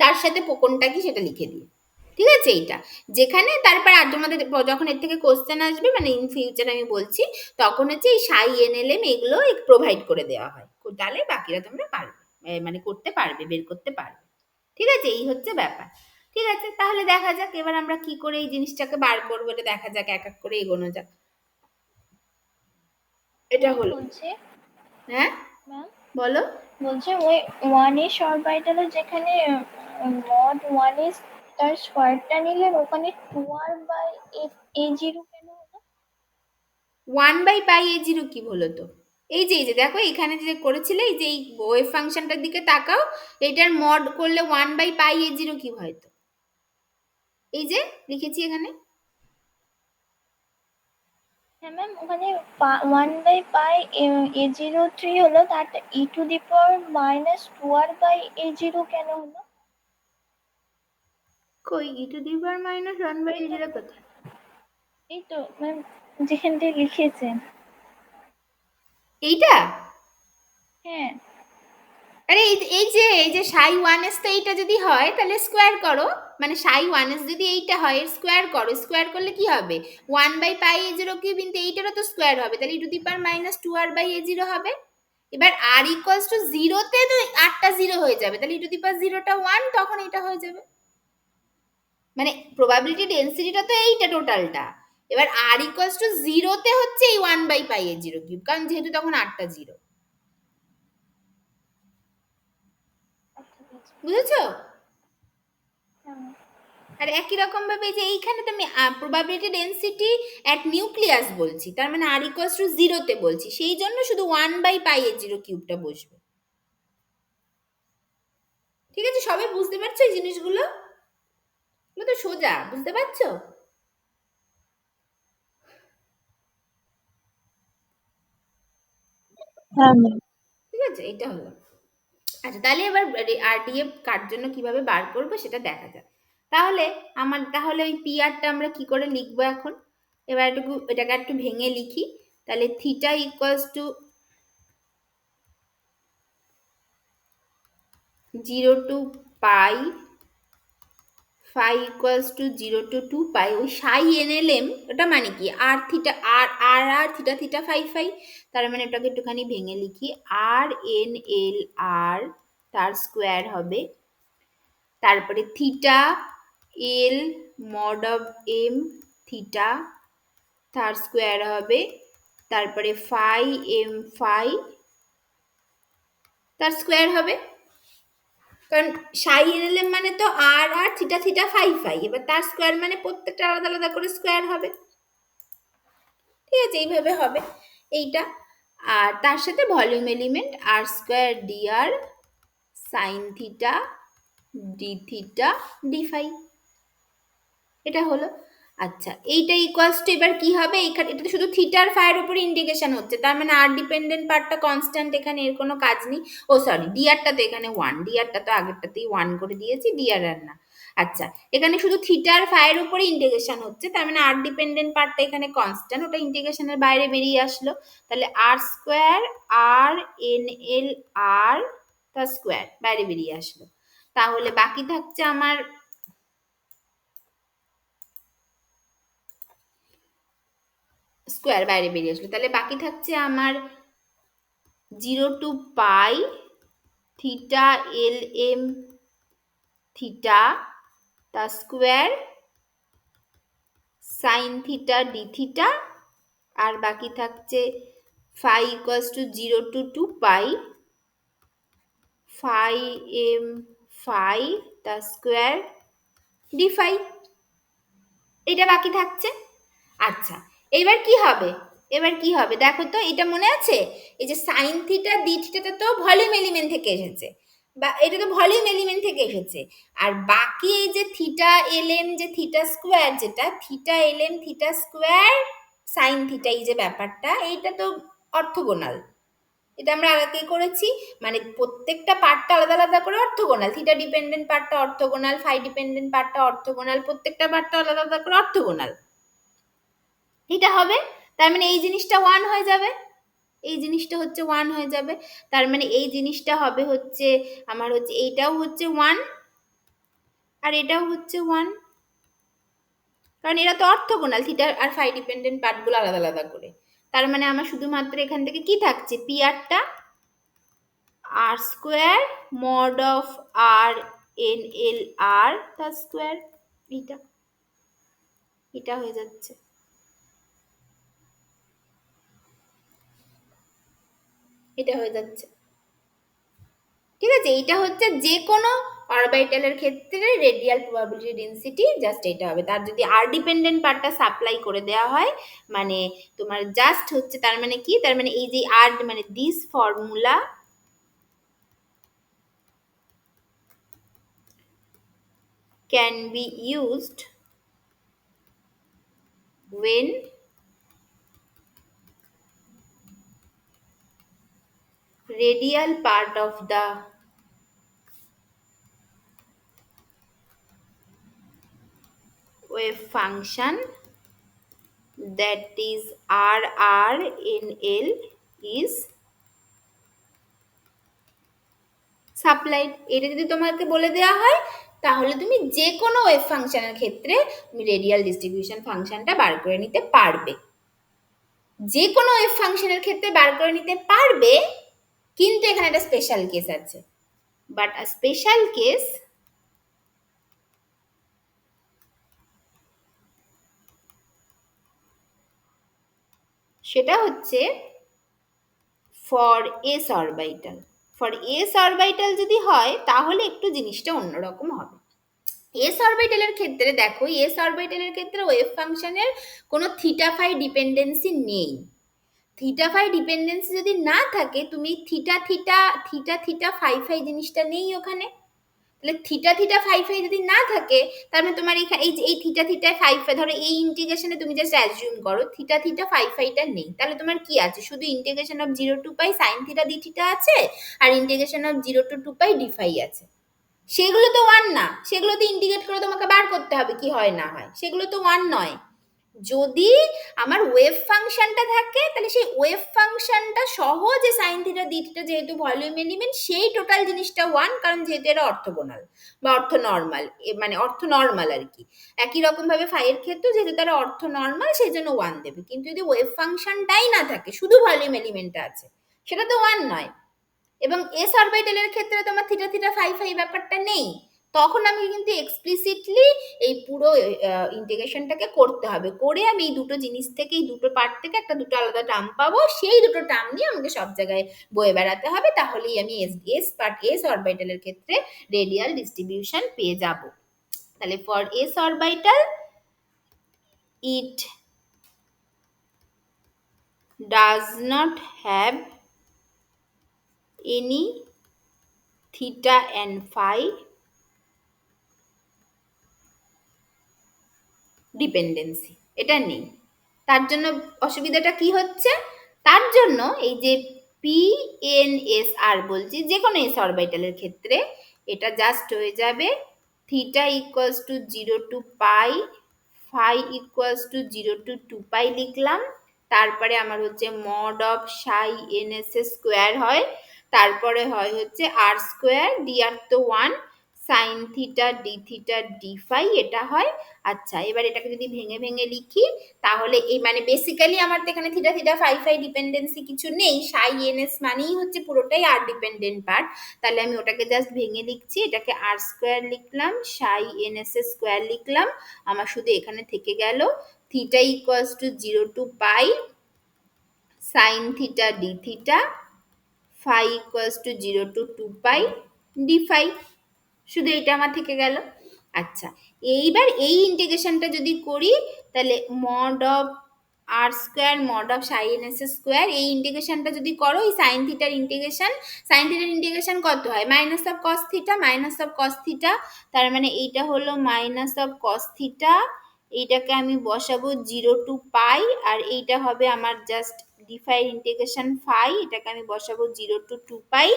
তার সাথে কোনটা কি সেটা লিখে দিয়ে। ঠিক আছে, এইটা যেখানে তারপর আর তোমাদের যখন এর থেকে কোশ্চেন আসবে মানে ইন ফিউচার আমি বলছি, তখন হচ্ছে এই সাই এনএলএম এগুলো প্রোভাইড করে দেওয়া হয়, তাহলে বাকিরা তোমরা পারবে, মানে করতে পারবে, বের করতে পারবে। ঠিক আছে, এই হচ্ছে ব্যাপার। ঠিক আছে, তাহলে দেখা যাক এবার আমরা কি করে এই জিনিসটাকে বার করবো, এটা দেখা যাক, এক এক করে এগোনো যাক। এটা ম্যাম হলো, বলছি, হ্যাঁ ম্যাম বলো। বলছে ওই ওয়ান ইস অরবিটালে যেখানে মড ওয়ান ইস তার স্কোয়ারটা নিলে ওখানে two R by A zero কেন হলো? 1/π/a0 কি হলো তো? এই যে দেখো এখানে যে করেছিলে, এই যে এই ওয়েভ ফাংশনটার দিকে তাকাও, এটার মড করলে 1/π/a0 কি হয় তো? এই যে লিখেছি এখানে। হ্যাঁ ম্যাম, ওখানে one by pi a zero three হলো, তার e to the power minus two R by A zero কেন হলো? কই e⁻-1/a0 কোথায়? এই তো ম্যাম, যেখান থেকে লিখেছেন। এইটা? হ্যাঁ। আরে এই যে সাই 1s তো এইটা যদি হয় তাহলে স্কোয়ার করো, মানে সাই 1s যদি এইটা হয় এর স্কোয়ার করো, স্কোয়ার করলে কি হবে? 1/π/a0 কিন্তু এইটারও তো স্কোয়ার হবে, তাহলে e⁻-2r/a0 হবে। এবার আর ইকুয়ালস টু জিরোতে তো আটটা জিরো হয়ে যাবে, তাহলে e⁻0টা 1, তখন এটা হয়ে যাবে। মানে প্রবাবিলিটি ডেন্সিটিটা তো এইটা টোটালটা। এবার আর ইকুয়ালস টু জিরোতে হচ্ছে এই 1/π/a0 কারণ যেহেতু তখন আটটা জিরো। বুঝেছো? হ্যাঁ। আর একই রকম ভাবে যে এইখানে তো আমি প্রবাবিলিটি ডেন্সিটি অ্যাট নিউক্লিয়াস বলছি, তার মানে আর ইকুয়ালস টু জিরোতে বলছি, সেই জন্য শুধু 1/π/a0 বসবে। ঠিক আছে, সবাই বুঝতে পারছো এই জিনিসগুলো? এগুলো তো সোজা, বুঝতে পারছো? হ্যাঁ ঠিক আছে, এটা হলো। আচ্ছা, তাহলে এবার আরডিএফ কার জন্য কিভাবে বার করবো সেটা দেখা যাক। তাহলে ওই পিআরটা আমরা কি করে লিখবো এখন? এবার এটাকে একটু ভেঙে লিখি। তাহলে theta equals to 0 to π, phi equals to 0 to 2π। ওই সাই এনএলএম ওটা মানে কি r theta, r theta theta phi phi, তার মানে ওটাকে একটুখানি ভেঙে লিখি, আর এন এল আর তার স্কোয়ার হবে, তারপরে theta L mod of M theta তার স্কোয়ার হবে, তারপরে ফাই এম ফাই তার স্কোয়ার হবে, কারণ সাই এনএলএম মানে তো R theta theta phi phi, এবার তার স্কোয়ার মানে প্রত্যেকটা আলাদা আলাদা করে স্কোয়ার হবে। ঠিক আছে, এইভাবে হবে এইটা। আর তার সাথে volume element r square d r sine theta D theta D phi, এটা হলো। আচ্ছা, এইটা ইকুয়ালস টু এবার কি হবে, এখানে এটা তো শুধু থিটার ফাইয়ের উপরে ইন্টিগ্রেশন হচ্ছে, তার মানে আর ডিপেন্ডেন্ট পার্টটা কনস্ট্যান্ট, এখানে এর কোনো কাজ নেই। ও সরি, ডিআরটা তো এখানে 1, ডিআরটা তো আগেরটাতেই 1 করে দিয়েছি, ডিআর আর না। আচ্ছা, এখানে শুধু থিটার ফাইয়ের উপরে ইন্টিগ্রেশন হচ্ছে, তার মানে আর ডিপেন্ডেন্ট পার্টটা এখানে কনস্ট্যান্ট, ওটা ইন্টিগ্রেশনের বাইরে বেরিয়ে আসলো। তাহলে আর স্কোয়ার আর এন এল আর তার স্কোয়ার বাইরে বেরিয়ে আসলো। তাহলে বাকি থাকছে আমার স্কোয়ার বাইরে বেরিয়ে আসলো, তাহলে বাকি থাকছে আমার 0 to π theta l m theta তার square sine theta D theta, আর বাকি থাকছে phi equals to 0 to 2 pi phi M phi তার স্কোয়ার ডি ফাই, এটা বাকি থাকছে। আচ্ছা, এবার কি হবে, এবার কি হবে দেখো তো, এটা মনে আছে এই যে সাইন থিটা ডি থিটাটা তো ভলিউম এলিমেন্ট থেকে এসেছে, বা এটা তো ভলিউম এলিমেন্ট থেকে এসেছে, আর বাকি এই যে থিটা এলএম যে থিটা স্কোয়ার, যেটা থিটা এলএম থিটা স্কোয়ার সাইন থিটা, এই যে ব্যাপারটা এইটা তো অর্থোগোনাল, এটা আমরা আগেই করেছি, মানে প্রত্যেকটা পার্টটা আলাদা আলাদা করে অর্থোগোনাল, থিটা ডিপেন্ডেন্ট পার্টটা অর্থোগোনাল, ফাই ডিপেন্ডেন্ট পার্টটা অর্থোগোনাল, প্রত্যেকটা পার্টটা আলাদা আলাদা করে অর্থোগোনাল, এটা হবে। তার মানে এই জিনিসটা 1 হয়ে যাবে, এই জিনিসটা হচ্ছে 1 হয়ে যাবে, তার মানে এই জিনিসটা হবে হচ্ছে আমার হচ্ছে এইটাও হচ্ছে 1 আর এটাও হচ্ছে 1, কারণ এরা তো অর্থোগোনাল, থিটা আর ফাই ডিপেন্ডেন্ট পার্টগুলো আলাদা আলাদা করে। তার মানে আমার শুধুমাত্র এখান থেকে কি থাকছে, পি আরটা r square mod of r n l r তার স্কোয়ার, এটা এটা হয়ে যাচ্ছে, এটা হয়ে যাচ্ছে, ঠিক আছে। এইটা হচ্ছে যে কোনো অরবিটালের ক্ষেত্রে রেডিয়াল প্রবাবিলিটি ডেনসিটি, জাস্ট এটা হবে। তার যদি আর ডিপেন্ডেন্ট পার্টটা সাপ্লাই করে দেওয়া হয়, মানে তোমার জাস্ট হচ্ছে, তার মানে কি, তার মানে এই যে আর মানে this formula can be used when radial part of the wave function, that is r in L, is supplied. এটা যদি তোমাকে বলে দেওয়া হয় তাহলে তুমি যে কোনো ওয়েভ ফাংশনের ক্ষেত্রে তুমি রেডিয়াল ডিস্ট্রিবিউশন ফাংশনটা বার করে নিতে পারবে, যে কোনো ওয়েভ ফাংশনের ক্ষেত্রে বার করে নিতে পারবে, কিন্তু এখানে একটা স্পেশাল কেস আছে, বাট আ স্পেশাল কেস সেটা হচ্ছে for S orbital. For S orbital যদি হয় তাহলে একটু জিনিসটা অন্যরকম হবে। এস অরবিটালের ক্ষেত্রে দেখো, এস অরবিটালের ক্ষেত্রে ওয়েভ ফাংশনের কোনো থিটা ফাই ডিপেন্ডেন্সি নেই। থিটা ফাই ডিপেন্ডেন্সি যদি না থাকে, তুমি theta theta theta theta phi phi জিনিসটা নেই ওখানে, তাহলে থিটা থিটা ফাই ফাই যদি না থাকে, তার মানে তোমার এই যে এই থিটা থিটা ফাই ফাই, ধরো এই ইন্টিগ্রেশনে তুমি জাস্ট অ্যাজিউম করো থিটা থিটা ফাই ফাইটা নেই, তাহলে তোমার কি আছে, শুধু integration of 0 to pi sine theta D theta আছে, আর integration of 0 to 2 pi D phi আছে। সেগুলো তো 1 না, সেগুলো তো ইন্টিগ্রেট করে তোমাকে বার করতে হবে কি হয় না হয়, সেগুলো তো 1 নয়। যদি আমার ওয়েভ ফাংশনটা থাকে, তাহলে সেই ওয়েভ ফাংশনটা সহ যে সাইন থিটা ডি থিটা যেহেতু ভলিউম এলিমেন্ট, সেই টোটাল জিনিসটা 1, কারণ যেহেতু এটা অর্থোগোনাল বা অর্থ নর্মাল, মানে অর্থ নর্মাল আর কি। একই রকম ভাবে ফাই এর ক্ষেত্রে যেহেতু তারা অর্থ নর্মাল, সেই জন্য 1 দেবে। কিন্তু যদি ওয়েভ ফাংশনটাই না থাকে, শুধু ভলিউম এলিমেন্টটা আছে, সেটা তো 1 নয়। এবং এস অরবিটালের ক্ষেত্রে তোমার থিটা থিটা ফাই ফাই ব্যাপারটা নেই, তখন আমি কিন্তু এক্সপ্লিসিটলি এই পুরো ইন্টিগ্রেশনটাকে করতে হবে, করে আমি এই দুটো জিনিস থেকে, এই দুটো পার্ট থেকে একটা দুটো আলাদা টার্ম পাবো, সেই দুটো টার্ম নিয়ে আমাকে সব জায়গায় বয়ে বেড়াতে হবে, তাহলেই আমি এস অরবিটালের ক্ষেত্রে রেডিয়াল ডিস্ট্রিবিউশন পেয়ে যাব। তাহলে for S orbital it does not have any theta and phi dependency, এটা নেই। তার জন্য অসুবিধাটা কি হচ্ছে, তার জন্য এই যে পি এন এস আর বলছি, যে কোনো এস অরবিটালের ক্ষেত্রে এটা জাস্ট হয়ে যাবে theta equals to 0 to pi, phi equals to 0 to 2 pi লিখলাম, তারপরে আমার হচ্ছে mod of psi N S square হয়, তারপরে হয় হচ্ছে আর স্কোয়ার, ডি আর তো 1, sine theta D theta D phi এটা হয়। আচ্ছা, এবার এটাকে যদি ভেঙে ভেঙে লিখি তাহলে এই মানে বেসিক্যালি আমার তো এখানে theta theta phi phi dependency কিছু নেই, সাই এনএস মানেই হচ্ছে পুরোটাই আর ডিপেন্ডেন্ট পার্ট। তাহলে আমি ওটাকে জাস্ট ভেঙে লিখছি, এটাকে আর স্কোয়ার লিখলাম, সাই এনএস এর স্কোয়ার লিখলাম, আমার শুধু এখানে থেকে গেল theta equals to 0 to pi sine theta D theta phi equals to 0 to 2 pi D phi, শুধু এটা আমার থেকে গেল। আচ্ছা, এইবার এই ইন্টিগ্রেশনটা যদি করি তাহলে mod of R square mod of sine S square, এই ইন্টিগ্রেশনটা যদি করো, এই সাইন থিটার ইন্টিগ্রেশন কত হয়, মাইনাস অফ কস থিটা, তার মানে এইটা হলো মাইনাস অফ কস থিটা, এইটাকে আমি বসাবো 0 টু পাই, আর এইটা হবে আমার জাস্ট ডিফাই ইন্টিগ্রেশন ফাই, এটাকে আমি বসাবো 0 টু 2 পাই।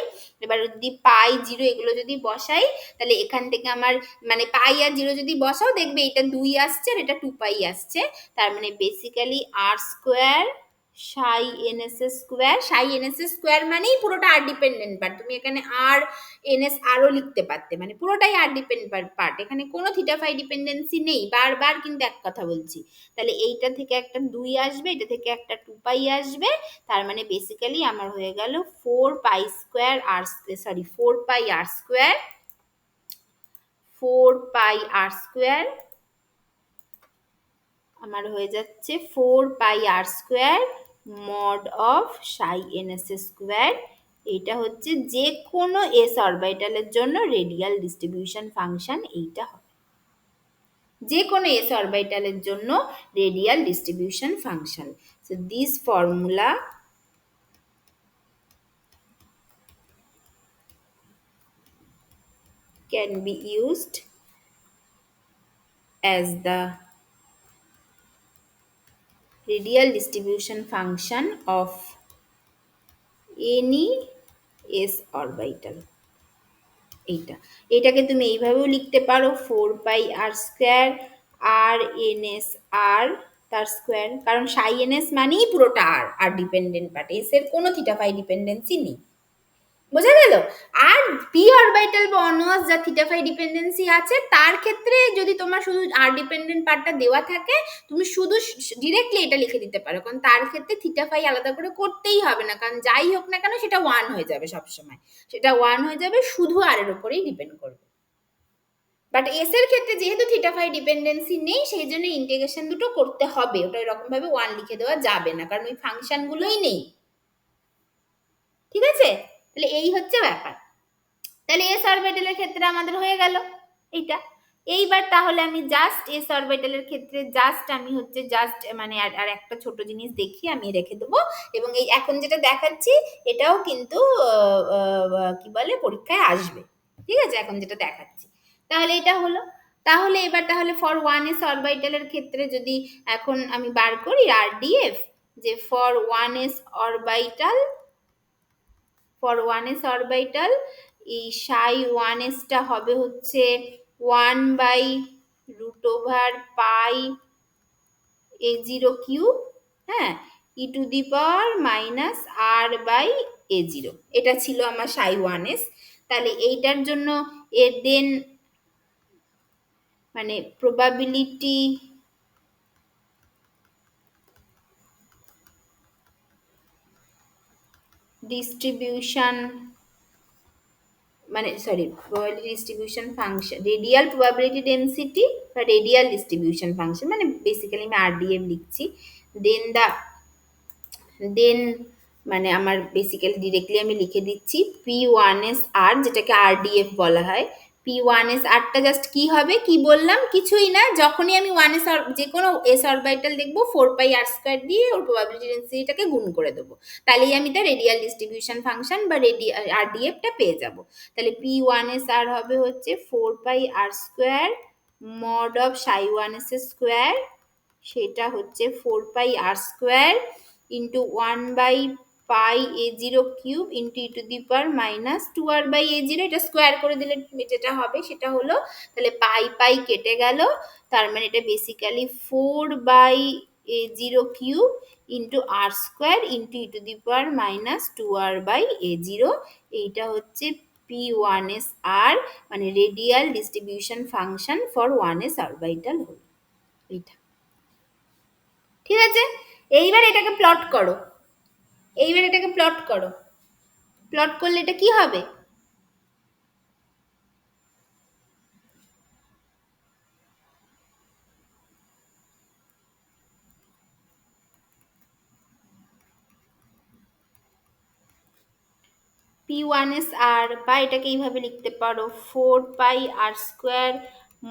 এবার যদি পাই 0 এগুলো যদি বসাই তাহলে এখান থেকে আমার মানে পাই আর 0 যদি বসাও দেখবে এটা 2 আসছে আর এটা 2 পাই আসছে, তার মানে বেসিক্যালি আর স্কোয়ার সাই এনএস স্কোয়ার মানেই পুরোটা আর ডিপেন্ডেন্ট পার্ট, তুমি এখানে আর এনএস আরও লিখতে পারতে, মানে পুরোটাই আর ডিপেন্ডেন্ট পার্ট, এখানে কোনো থিটা ফাই ডিপেন্ডেন্সি নেই, বারবার কিন্তু এক কথা বলছি। তাহলে এইটা থেকে একটা 2 আসবে, এটা থেকে একটা 2 পাই আসবে, তার মানে বেসিক্যালি আমার হয়ে গেল 4 পাই স্কোয়ার আর সরি 4 পাই আর স্কোয়ার আমার হয়ে যাচ্ছে 4 pi r square mod of Sai NS square, এইটা হচ্ছে যে কোনো এস অরবিটালের জন্য রেডিয়াল ডিস্ট্রিবিউশন ফাংশন, এইটা হবে যে কোনো এস অরবিটালের জন্য radial distribution function. So this formula can be used as the radial distribution function of any s orbital। এটাকে তুমি এইভাবেও লিখতে পারো 4 পাই আর স্কোয়ার আর এন এস আর তার স্কোয়ার, কারণ সাই এন এস মানেই পুরোটা আর ডিপেন্ডেন্ট পার্ট, এস এর কোনো থিটা ফাই ডিপেন্ডেন্সি নেই, বোঝা গেল। আর পি অরবিটাল বা অনওয়ার্স যা থিটা ফাই ডিপেন্ডেন্সি আছে তার ক্ষেত্রে যদি তোমার শুধু আর ডিপেন্ডেন্ট পার্টটা দেওয়া থাকে তুমি শুধু ডিরেক্টলি এটা লিখে দিতে পারো, কারণ তার ক্ষেত্রে থিটা ফাই আলাদা করে করতেই হবে না, কারণ যাই হোক না কেন সেটা 1 হয়ে যাবে, সবসময় সেটা 1 হয়ে যাবে, শুধু আর এর উপরেই ডিপেন্ড করবে। বাট এস এর ক্ষেত্রে যেহেতু থিটা ফাই ডিপেন্ডেন্সি নেই সেই জন্য ইন্টিগ্রেশন দুটো করতে হবে, ওটা এরকম ভাবে 1 লিখে দেওয়া যাবে না, কারণ ওই ফাংশনগুলোই নেই, ঠিক আছে। তাহলে এই হচ্ছে ব্যাপার। তাহলে এস অরবিটালের ক্ষেত্রে আমাদের হয়ে গেল এইটা। এইবার তাহলে আমি জাস্ট এস অরবিটালের ক্ষেত্রে আমি হচ্ছে মানে আর একটা ছোট জিনিস দেখি আমি রেখে দেবো, এবং এই এখন যেটা দেখাচ্ছি এটাও কিন্তু কি বলে পরীক্ষায় আসবে, ঠিক আছে, এখন যেটা দেখাচ্ছি। তাহলে এটা হলো, তাহলে এবার তাহলে ফর 1s অরবিটালের ক্ষেত্রে যদি এখন আমি বার করি RDF, যে ফর 1s অরবিটাল এই সাই 1s টা হবে হচ্ছে 1 by root over pi a0 cube, হ্যাঁ, e to the power minus r by a0, এটা ছিল আমার সাই 1s। তাহলে এইটার জন্য এর দেন মানে প্রবাবিলিটি ডিস্ট্রিবিউশন মানে sorry probability distribution function, radial probability density বা রেডিয়াল ডিস্ট্রিবিউশন ফাংশন, মানে বেসিক্যালি আমি RDF লিখছি, দেন মানে আমার বেসিক্যালি ডিরেক্টলি আমি লিখে দিচ্ছি P1s R, যেটাকে RDF বলা হয়। P1s Rটা জাস্ট কি হবে, কি বললাম, কিছুই না, যখনই আমি 1s যে কোনো এস অরবিটাল দেখবো 4 পাই আর স্কোয়ার দিয়ে ওর প্রবাবিলিটি ডেন্সিটিটাকে গুণ করে দেবো, তাহলেই আমি তার রেডিয়াল ডিস্ট্রিবিউশন ফাংশন বা RDFটা পেয়ে যাব। তাহলে P1s R হবে হচ্ছে 4 pi r square mod of psi 1s square, সেটা হচ্ছে 4 pi r square into 1 by pi a0 cube into E to the power minus 2r by a0, এটা স্কোয়ার করে দিলে যেটা হবে সেটা হলো, তাহলে পাই পাই কেটে গেল, তার মানে এটা basically 4 by a0 cube into R square into E to the power minus 2r by a0, এইটা হচ্ছে P1s r মানে radial distribution function for 1s orbital হল এটা। ঠিক আছে, এইবার এটাকে প্লট করো, প্লট করলে এটা কি হবে? P1s r বা এটাকে এইভাবে লিখতে পারো 4πr²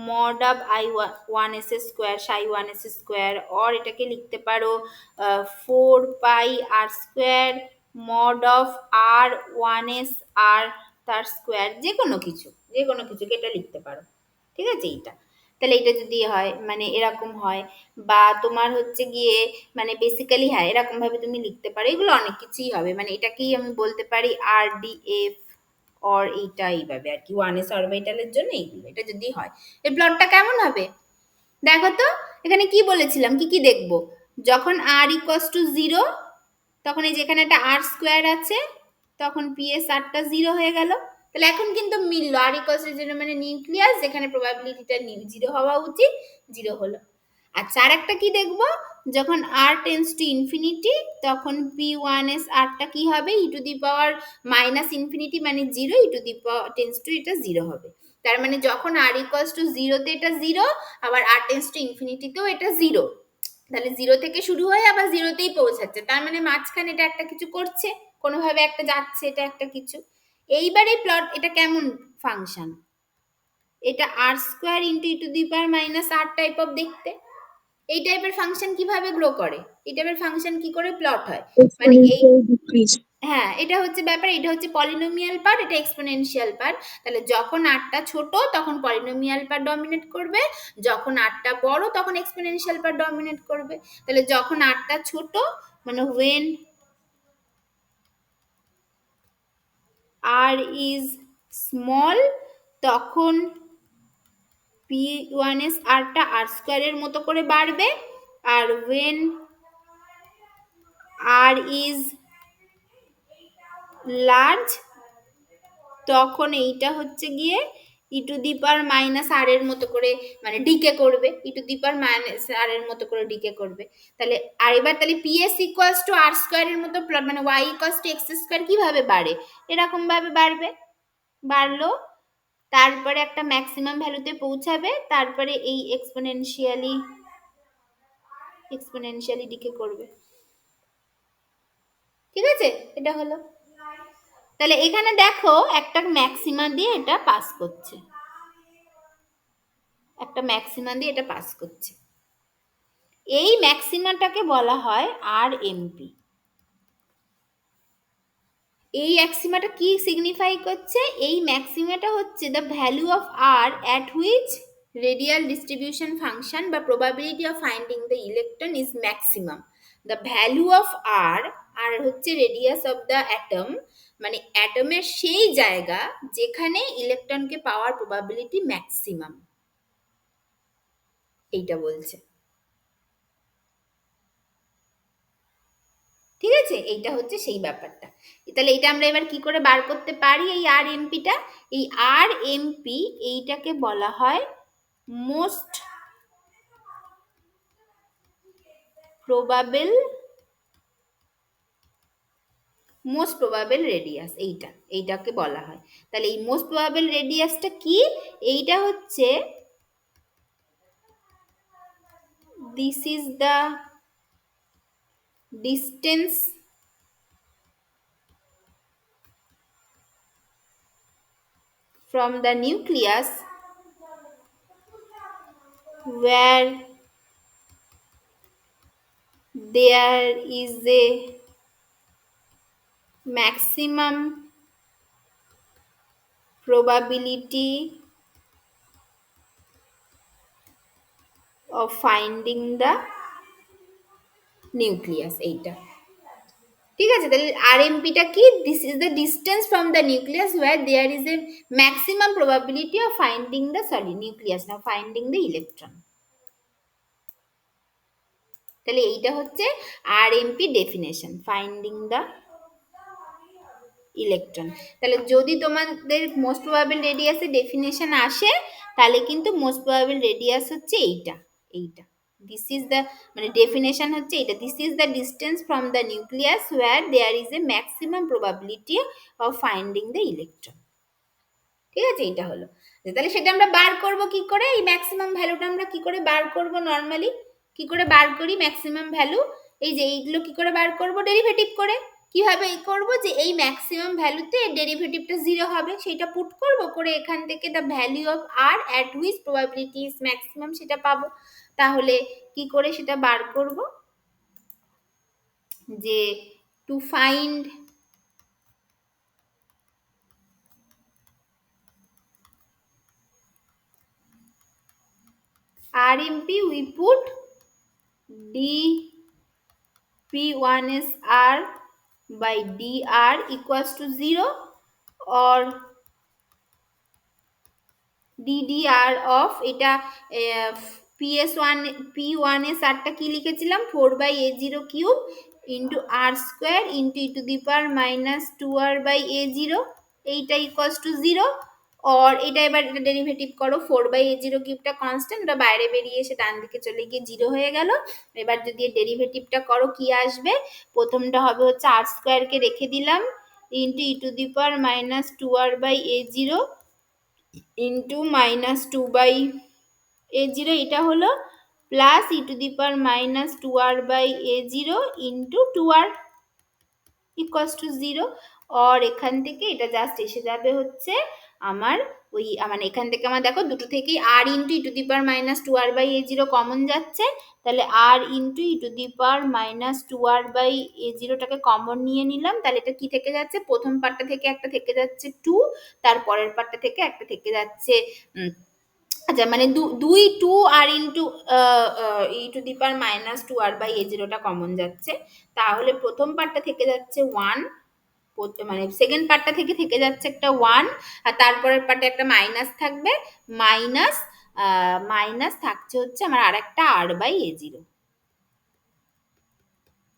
mod of i1s square psi 1s square, or এটাকে লিখতে পারো 4πr² mod of r1s r তার স্কোয়ার, যে কোনো কিছুকে এটা লিখতে পারো। ঠিক আছে, এইটা তাহলে এটা যদি হয় মানে এরকম হয়, বা তোমার হচ্ছে গিয়ে মানে বেসিক্যালি হ্যাঁ এরকম ভাবে তুমি লিখতে পারো, এগুলো অনেক কিছুই হবে, মানে এটাকেই আমি বলতে পারি RDF, অর এইটা এইভাবে আর কি 1s অরবিটালের জন্য এইগুলো, এটা যদি হয় এই প্লটটা কেমন হবে দেখো তো। এখানে কি বলেছিলাম, কি কি দেখবো, যখন r ইকুয়ালস টু 0 তখন এই যেখানে একটা r স্কোয়ার আছে তখন PSR টা 0 হয়ে গেল। তাহলে এখন কিন্তু মিলল, r ইকুয়ালস টু 0 মানে নিউক্লিয়াস, যেখানে প্রবাবিলিটিটা 0 হওয়া উচিত 0 হলো। আচ্ছা, আর একটা কি দেখবো, যখন r টেন্স টু ইনফিনিটি তখন P1s r টা কি হবে, ই to the power minus infinity মানে 0, e to the power tends to এটা 0 হবে। তার মানে যখন r ইকুয়ালস টু 0 তে এটা 0, আবার r টেন্স টু ইনফিনিটিতেও এটা 0, তাহলে 0 থেকে শুরু হয়ে আবার 0তেই পৌঁছাচ্ছে, তার মানে মাঝখানে এটা একটা কিছু করছে, কোনোভাবে একটা যাচ্ছে, এটা একটা কিছু। এইবার এই প্লট এটা কেমন ফাংশন, এটা r² into E to the power minus r type of দেখতে। এই টাইপের ফাংশন কিভাবে গ্রো করে, এই টাইপের ফাংশন কি করে প্লট হয়, মানে এই হ্যাঁ এটা হচ্ছে ব্যাপার, এটা হচ্ছে পলিনোমিয়াল পার্ট, এটা এক্সপোনেনশিয়াল পার্ট। তাহলে যখন আরটা ছোট তখন পলিনোমিয়াল পার্ট ডমিনেট করবে, যখন আরটা বড় তখন এক্সপোনেনশিয়াল পার্ট ডমিনেট করবে। তাহলে যখন আরটা ছোট মানে when r is small তখন P1s r টা r² এর মতো করে বাড়বে, আর when r is large তখন এইটা হচ্ছে গিয়ে ই টু দি পাওয়ার মাইনাস আর এর মতো করে মানে ডিকে করবে, ই টু দি পাওয়ার মাইনাস আর এর মতো করে ডিকে করবে। তাহলে আর এবার তাহলে PS ইকুয়ালস টু r² এর মতো প্লট, মানে y ইকুয়ালস টু x² কিভাবে বাড়ে, এরকম ভাবে বাড়বে, বাড়লো তারপরে একটা ম্যাক্সিমাম ভ্যালুতে পৌঁছাবে, তারপরে এই এক্সপোনেনশিয়ালি ডিকে করবে। ঠিক আছে, এটা হলো। তাহলে এখানে দেখো একটা ম্যাক্সিমা দিয়ে এটা পাস করছে, একটা ম্যাক্সিমা দিয়ে এটা পাস করছে, এই ম্যাক্সিমাটাকে বলা হয় RMP। এই ম্যাক্সিমাটা কি সিগনিফাই করছে, এই ম্যাক্সিমাটা হচ্ছে the value of r at which radial distribution function বা probability of finding the electron is maximum। the value of r, আর হচ্ছে রেডিয়াস অফ দ্য অ্যাটম, মানে অ্যাটমের সেই জায়গা যেখানে ইলেকট্রনকে পাওয়ার প্রবাবিলিটি ম্যাক্সিমাম, এইটা বলছে। ঠিক আছে, এইটা হচ্ছে সেই ব্যাপারটা। তাহলে এটা আমরা এবার কি করে বার করতে পারি, এই RMPটা, এই RMP এইটাকে বলা হয় মোস্ট প্রবাবল রেডিয়াস, এইটাকে বলা হয়। তাহলে এই মোস্ট প্রবাবল রেডিয়াসটা কি, এইটা হচ্ছে this is the distance from the nucleus where there is a maximum probability of finding the nucleus, এইটা। ঠিক আছে, তাহলে RMPটা কি, this is the distance from the nucleus where there is a maximum probability of finding the nucleus না finding the electron. তাহলে এইটা হচ্ছে RMP definition, finding the electron. তাহলে যদি তোমাদের মোস্ট প্রবাবল রেডিয়াসের ডেফিনেশন আসে তাহলে কিন্তু মোস্ট প্রবাবল রেডিয়াস হচ্ছে এইটা দিস ইজ দ্য মানে ডেফিনেশন হচ্ছে এটা, this is the distance from the nucleus where there is a maximum probability of finding the electron. ঠিক আছে, এটা হলো। তাহলে সেটা আমরা বার করব কি করে, এই ম্যাক্সিমাম ভ্যালুটা আমরা কি করে বার করব, নর্মালি কি করে বার করি ম্যাক্সিমাম ভ্যালু, এই যে এইগুলো কি করে বার করব, ডেরিভেটিভ করে। কিভাবে করব, যে এই ম্যাক্সিমাম ভ্যালুতে ডেরিভেটিভটা 0 হবে সেটা পুট করব, করে এখান থেকে the value of R at which probability is maximum সেটা পাবো। তাহলে কি করে সেটা বার করব, যে to find RMP we put dP1 is R by dr equals to 0 or ddr of এটা p1 এর সারটা কি লিখেছিলাম 4/a0 cube into r square into e to the power minus 2r by a0, এইটা ইকুয়ালস টু 0। আর এটা এবার এটা derivative করো, 4/a0 কিউবটা কনস্ট্যান্ট, ওটা বাইরে বেরিয়ে এসে ডান দিকে চলে গিয়ে 0 হয়ে গেল। এবার যদি ডেরিভেটিভটা করো কি আসবে, প্রথমটা হবে হচ্ছে r স্কোয়ারকে রেখে দিলাম into e to the power minus 2r by a0 into minus 2/a0, এটা হলো plus e to the power minus 2r by a0 into 2r equals to 0। আর এখান থেকে এটা জাস্ট এসে যাবে হচ্ছে আমার ওই মানে এখান থেকে আমার দেখো দুটো থেকেই r into E to the power minus 2r by a0 common যাচ্ছে, তাহলে r into E to the power minus 2r by a0টাকে কমন নিয়ে নিলাম, তাহলে এটা কি থেকে যাচ্ছে, প্রথম পার্টটা থেকে একটা থেকে যাচ্ছে 2, তারপরের পার্টটা থেকে একটা থেকে যাচ্ছে আচ্ছা মানে দুই 2 r into E to the power minus 2r by a0টা কমন যাচ্ছে, তাহলে প্রথম পার্টটা থেকে যাচ্ছে 1, মানে সেকেন্ড পার্টটা থেকে থেকে যাচ্ছে একটা 1, আর তারপরের পার্টে একটা মাইনাস থাকবে, মাইনাস থাকছে হচ্ছে আমার আরেকটা r by a0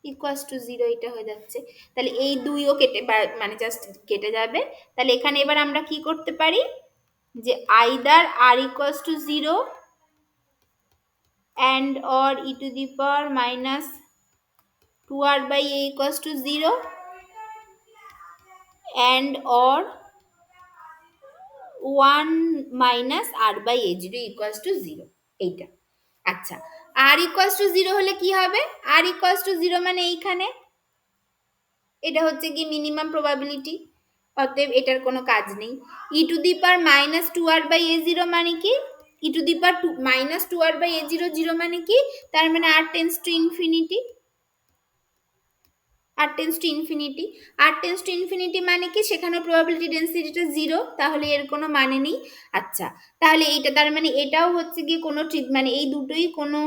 equals to 0, এটা হয়ে যাচ্ছে। তাহলে এই দুইও কেটে মানে জাস্ট কেটে যাবে। তাহলে এখানে এবার আমরা কি করতে পারি, যে either r equals to 0 and or e to the power minus 2r by a equals to 0 and or 1 minus r by a0 equals to 0, এইটা। আচ্ছা, r equals to 0 হলে কি হবে, r equals to 0 মানে এইখানে এটা হচ্ছে কি মিনিমাম প্রবাবিলিটি, অতএব এটার কোনো কাজ নেই। E to the power minus 2r by a0 মানে কি, e to the power minus 2r by a0 0 মানে কি, তার মানে r tends to infinity, r tends to infinity, r tends to infinity মানে কি, সেখানে প্রবাবিলিটি ডেন্সিটিটা 0, তাহলে এর কোনো মানে নেই। আচ্ছা, তাহলে এইটা তার মানে এটাও হচ্ছে কি কোনো মানে এই দুটোই কোনো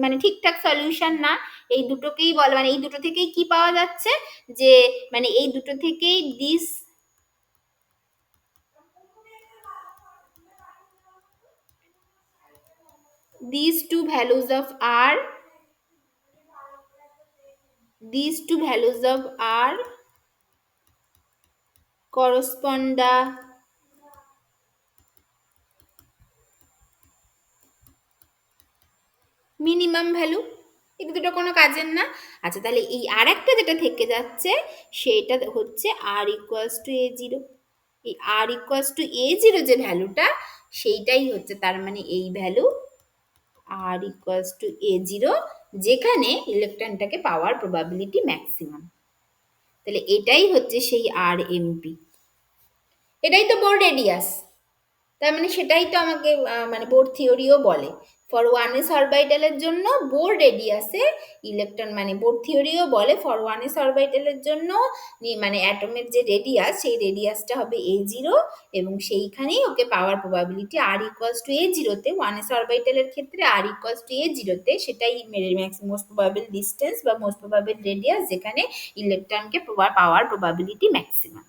মানে ঠিকঠাক সলিউশন না, এই দুটোকেই বলে মানে এই দুটো থেকেই কি পাওয়া যাচ্ছে, যে মানে এই দুটো থেকেই these two values of r correspond the minimum value, এই দুটো কোনো কাজের না। আচ্ছা, তাহলে এই আর একটা যেটা থেকে যাচ্ছে সেটা হচ্ছে r ইকুয়ালস টু a0, এই r ইকুয়ালস টু a0 যে ভ্যালুটা সেইটাই হচ্ছে তার মানে এই value r equals to a0, যেখানে ইলেকট্রনটাকে পাওয়ার প্রবাবিলিটি ম্যাক্সিমাম। তাহলে এটাই হচ্ছে সেই RMP, এটাই তো বোর রেডিয়াস, তার মানে সেটাই তো আমাকে মানে বোর থিওরিও বলে, ফর 1s অরবিটালের জন্য বোর রেডিয়াসে ইলেকট্রন মানে বোর থিওরিও বলে ফর 1s অরবিটালের জন্য মানে অ্যাটমের যে রেডিয়াস সেই রেডিয়াসটা হবে a0, এবং সেইখানেই ওকে পাওয়ার probability r equals to a0 তে, 1s অরবিটালের ক্ষেত্রে r ইকুয়ালস টু a0 তে সেটাই মোস্ট প্রবাবল ডিস্টেন্স বা মোস্ট প্রবাবল রেডিয়াস, যেখানে ইলেকট্রনকে পাওয়ার প্রবাবিলিটি ম্যাক্সিমাম।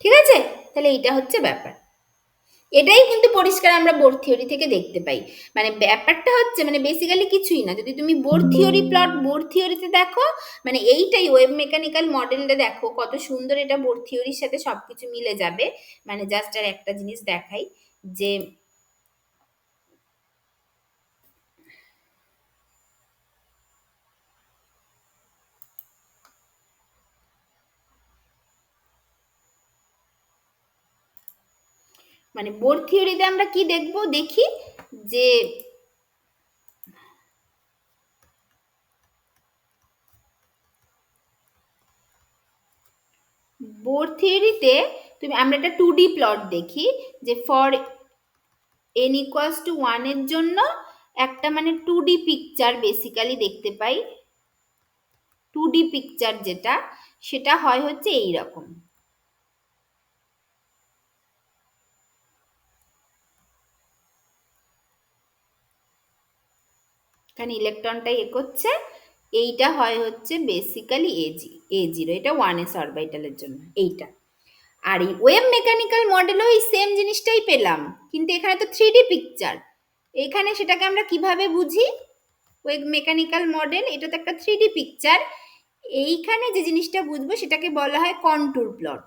ঠিক আছে, তাহলে এইটা হচ্ছে ব্যাপার। এটাই কিন্তু পরিষ্কার আমরা বোর থিওরি থেকে দেখতে পাই। মানে ব্যাপারটা হচ্ছে মানে বেসিক্যালি কিছুই না, যদি তুমি বোর থিওরি প্লট বোর থিওরিতে দেখো, মানে এইটাই ওয়েব মেকানিক্যাল মডেলটা দেখো কত সুন্দর, এটা বোর থিওরির সাথে সবকিছু মিলে যাবে। মানে জাস্ট আর একটা জিনিস দেখাই যে মানে বোর থিওরিতে আমরা কি দেখবো, দেখি যে বোর থিওরিতে তুমি আমরা একটা 2D প্লট দেখি, যে ফর n ইকুয়ালস টু 1 এর জন্য একটা মানে 2D পিকচার বেসিক্যালি দেখতে পাই। 2D পিকচার যেটা, সেটা হয় হচ্ছে এই রকম। এখানে ইলেকট্রনটা এগোচ্ছে, এইটা হয় হচ্ছে বেসিক্যালি A0, এটা 1s অরবিটালের জন্য এইটা। আর এই ওয়েভ মেকানিক্যাল মডেলও এই সেম জিনিসটাই পেলাম, কিন্তু এখানে তো 3D পিকচার। এখানে সেটাকে আমরা কিভাবে বুঝি, ওয়েভ মেকানিক্যাল মডেল এটা তো একটা 3D পিকচার, এইখানে যে জিনিসটা বুঝবো সেটাকে বলা হয় কন্টুর প্লট।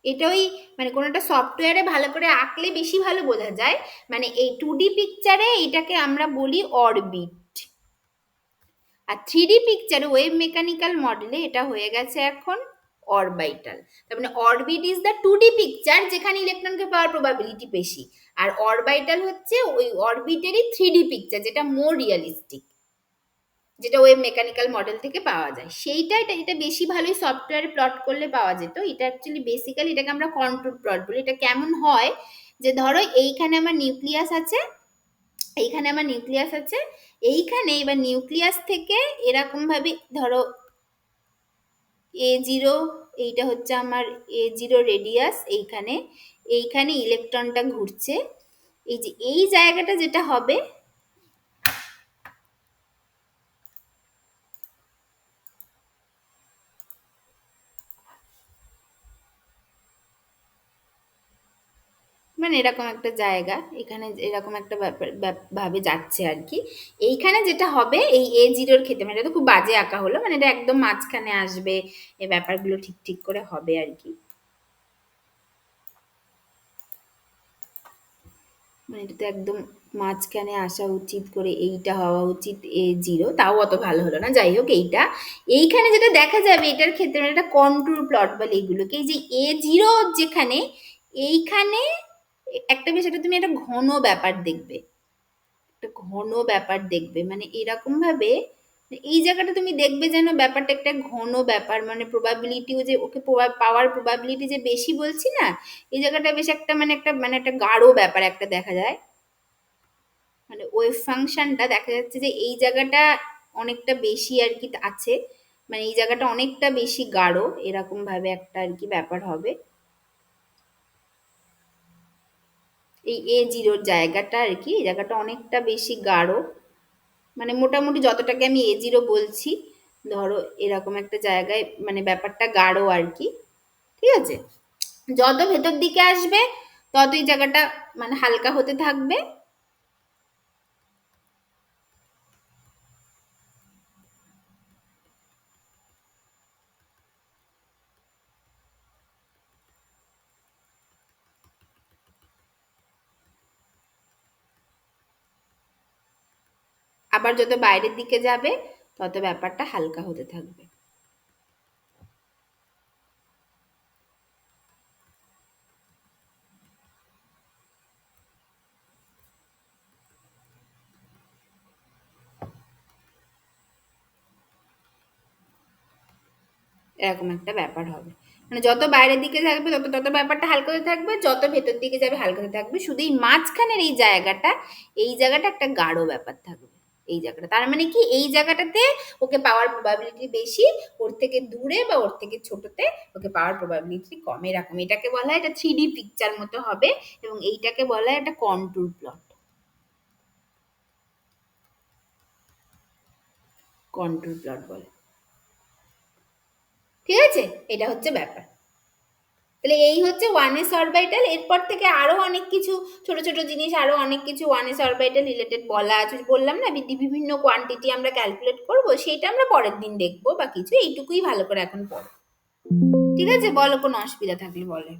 এটা ওই মানে কোনো একটা সফটওয়্যারে ভালো করে আঁকলে বেশি ভালো বোঝা যায়। মানে এই 2D পিকচারে এটাকে আমরা বলি অরবিট, আর 3D পিকচারে ওয়েভ মেকানিক্যাল মডেলে এটা হয়ে গেছে এখন অরবিটাল। তার মানে orbit is the 2D picture যেখানে ইলেকট্রনকে পাওয়ার প্রবাবিলিটি বেশি, আর অরবিটাল হচ্ছে ওই অরবিটেরই 3D পিকচার যেটা মোর রিয়েলিস্টিক, যেটা ওয়েভ মেকানিক্যাল মডেল থেকে পাওয়া যায়। সেইটা এটা বেশি ভালোই সফটওয়্যারে প্লট করলে পাওয়া যেত। এটা অ্যাকচুয়ালি বেসিক্যালি এটাকে আমরা কন্ট্রোল প্লট বলি। এটা কেমন হয়, যে ধরো এইখানে আমার নিউক্লিয়াস আছে, এইখানে আমার নিউক্লিয়াস আছে, এইখানে এবার নিউক্লিয়াস থেকে এরকম ভাবে ধরো A0, এইটা হচ্ছে আমার A0 রেডিয়াস, এইখানে এইখানে ইলেকট্রনটা ঘুরছে। এই যে এই জায়গাটা যেটা হবে, মানে এরকম একটা জায়গা, এখানে এরকম একটা ভাবে যাচ্ছে আর কি। এইখানে যেটা হবে এই A0-র ক্ষেত্রে, মানে এটা তো খুব বাজে আঁকা হলো, মানে এটা একদম মাঝখানে আসবে, এই ব্যাপারগুলো ঠিক ঠিক করে হবে আর কি। মানে এটা তো একদম মাঝখানে আসা উচিত করে, এইটা হওয়া উচিত A0, তাও অত ভালো হলো না, যাই হোক এইটা। এইখানে যেটা দেখা যাবে এটার ক্ষেত্রে মানে একটা কন্ট্রোল প্লট বলে এগুলোকে, এই যে A0 যেখানে, এইখানে একটা বেশ এটা তুমি একটা ঘন ব্যাপার দেখবে, একটা ঘন ব্যাপার দেখবে, মানে এরকম ভাবে এই জায়গাটা তুমি দেখবে যেন ব্যাপারটা একটা ঘন ব্যাপার, মানে প্রবাবিলিটিও যে ওকে পাওয়ার প্রবাবিলিটি যে বেশি বলছি না, এই জায়গাটা বেশ একটা মানে একটা গাঢ় ব্যাপার একটা দেখা যায়। মানে ওয়েভ ফাংশনটা দেখা যাচ্ছে যে এই জায়গাটা অনেকটা বেশি আর কি আছে, মানে এই জায়গাটা অনেকটা বেশি গাঢ়, এরকম ভাবে একটা আর কি ব্যাপার হবে। এই A0-র জায়গাটা আর কি, এই জায়গাটা অনেকটা বেশি গাঢ়, মানে মোটামুটি যতটাকে আমি A0 বলছি, ধরো এরকম একটা জায়গায় মানে ব্যাপারটা গাঢ় আর কি, ঠিক আছে। যত ভেতর দিকে আসবে তত এই জায়গাটা মানে হালকা হতে থাকবে। আবার যত বাইরের দিকে যাবে তত ব্যাপারটা হালকা হতে থাকবে। এরকম একটা ব্যাপার হবে, মানে যত বাইরের দিকে থাকবে তত তত ব্যাপারটা হালকা হতে থাকবে, যত ভেতর দিকে যাবে হালকা হতে থাকবে। শুধু এই মাঝখানের এই জায়গাটা, এই জায়গাটা একটা গাঢ় ব্যাপার থাকবে। এই জায়গাটা তার মানে কি, এই জায়গাটাতে ওকে পাওয়ার প্রবাবিলিটি বেশি, ওর থেকে দূরে বা ওর থেকে ছোটতে ওকে পাওয়ার প্রবাবিলিটি কম, এরকম। এটাকে বলা হয় এটা 3D পিকচার মতো হবে, এবং এইটাকে বলা হয় একটা কন্ট্যুর প্লট, কন্ট্যুর প্লট বলে। ঠিক আছে, এটা হচ্ছে ব্যাপার। তাহলে এই হচ্ছে 1s অরবিটাল। এরপর থেকে আরো অনেক কিছু ছোট ছোট জিনিস, আরো অনেক কিছু 1s অরবিটাল রিলেটেড বলা আছে, বললাম না বিভিন্ন কোয়ান্টিটি আমরা ক্যালকুলেট করব, সেটা আমরা পরের দিন দেখবো বা কিছু, এইটুকুই ভালো করে এখন পড়ো। ঠিক আছে, বলো, কোনো অসুবিধা থাকলে বলো।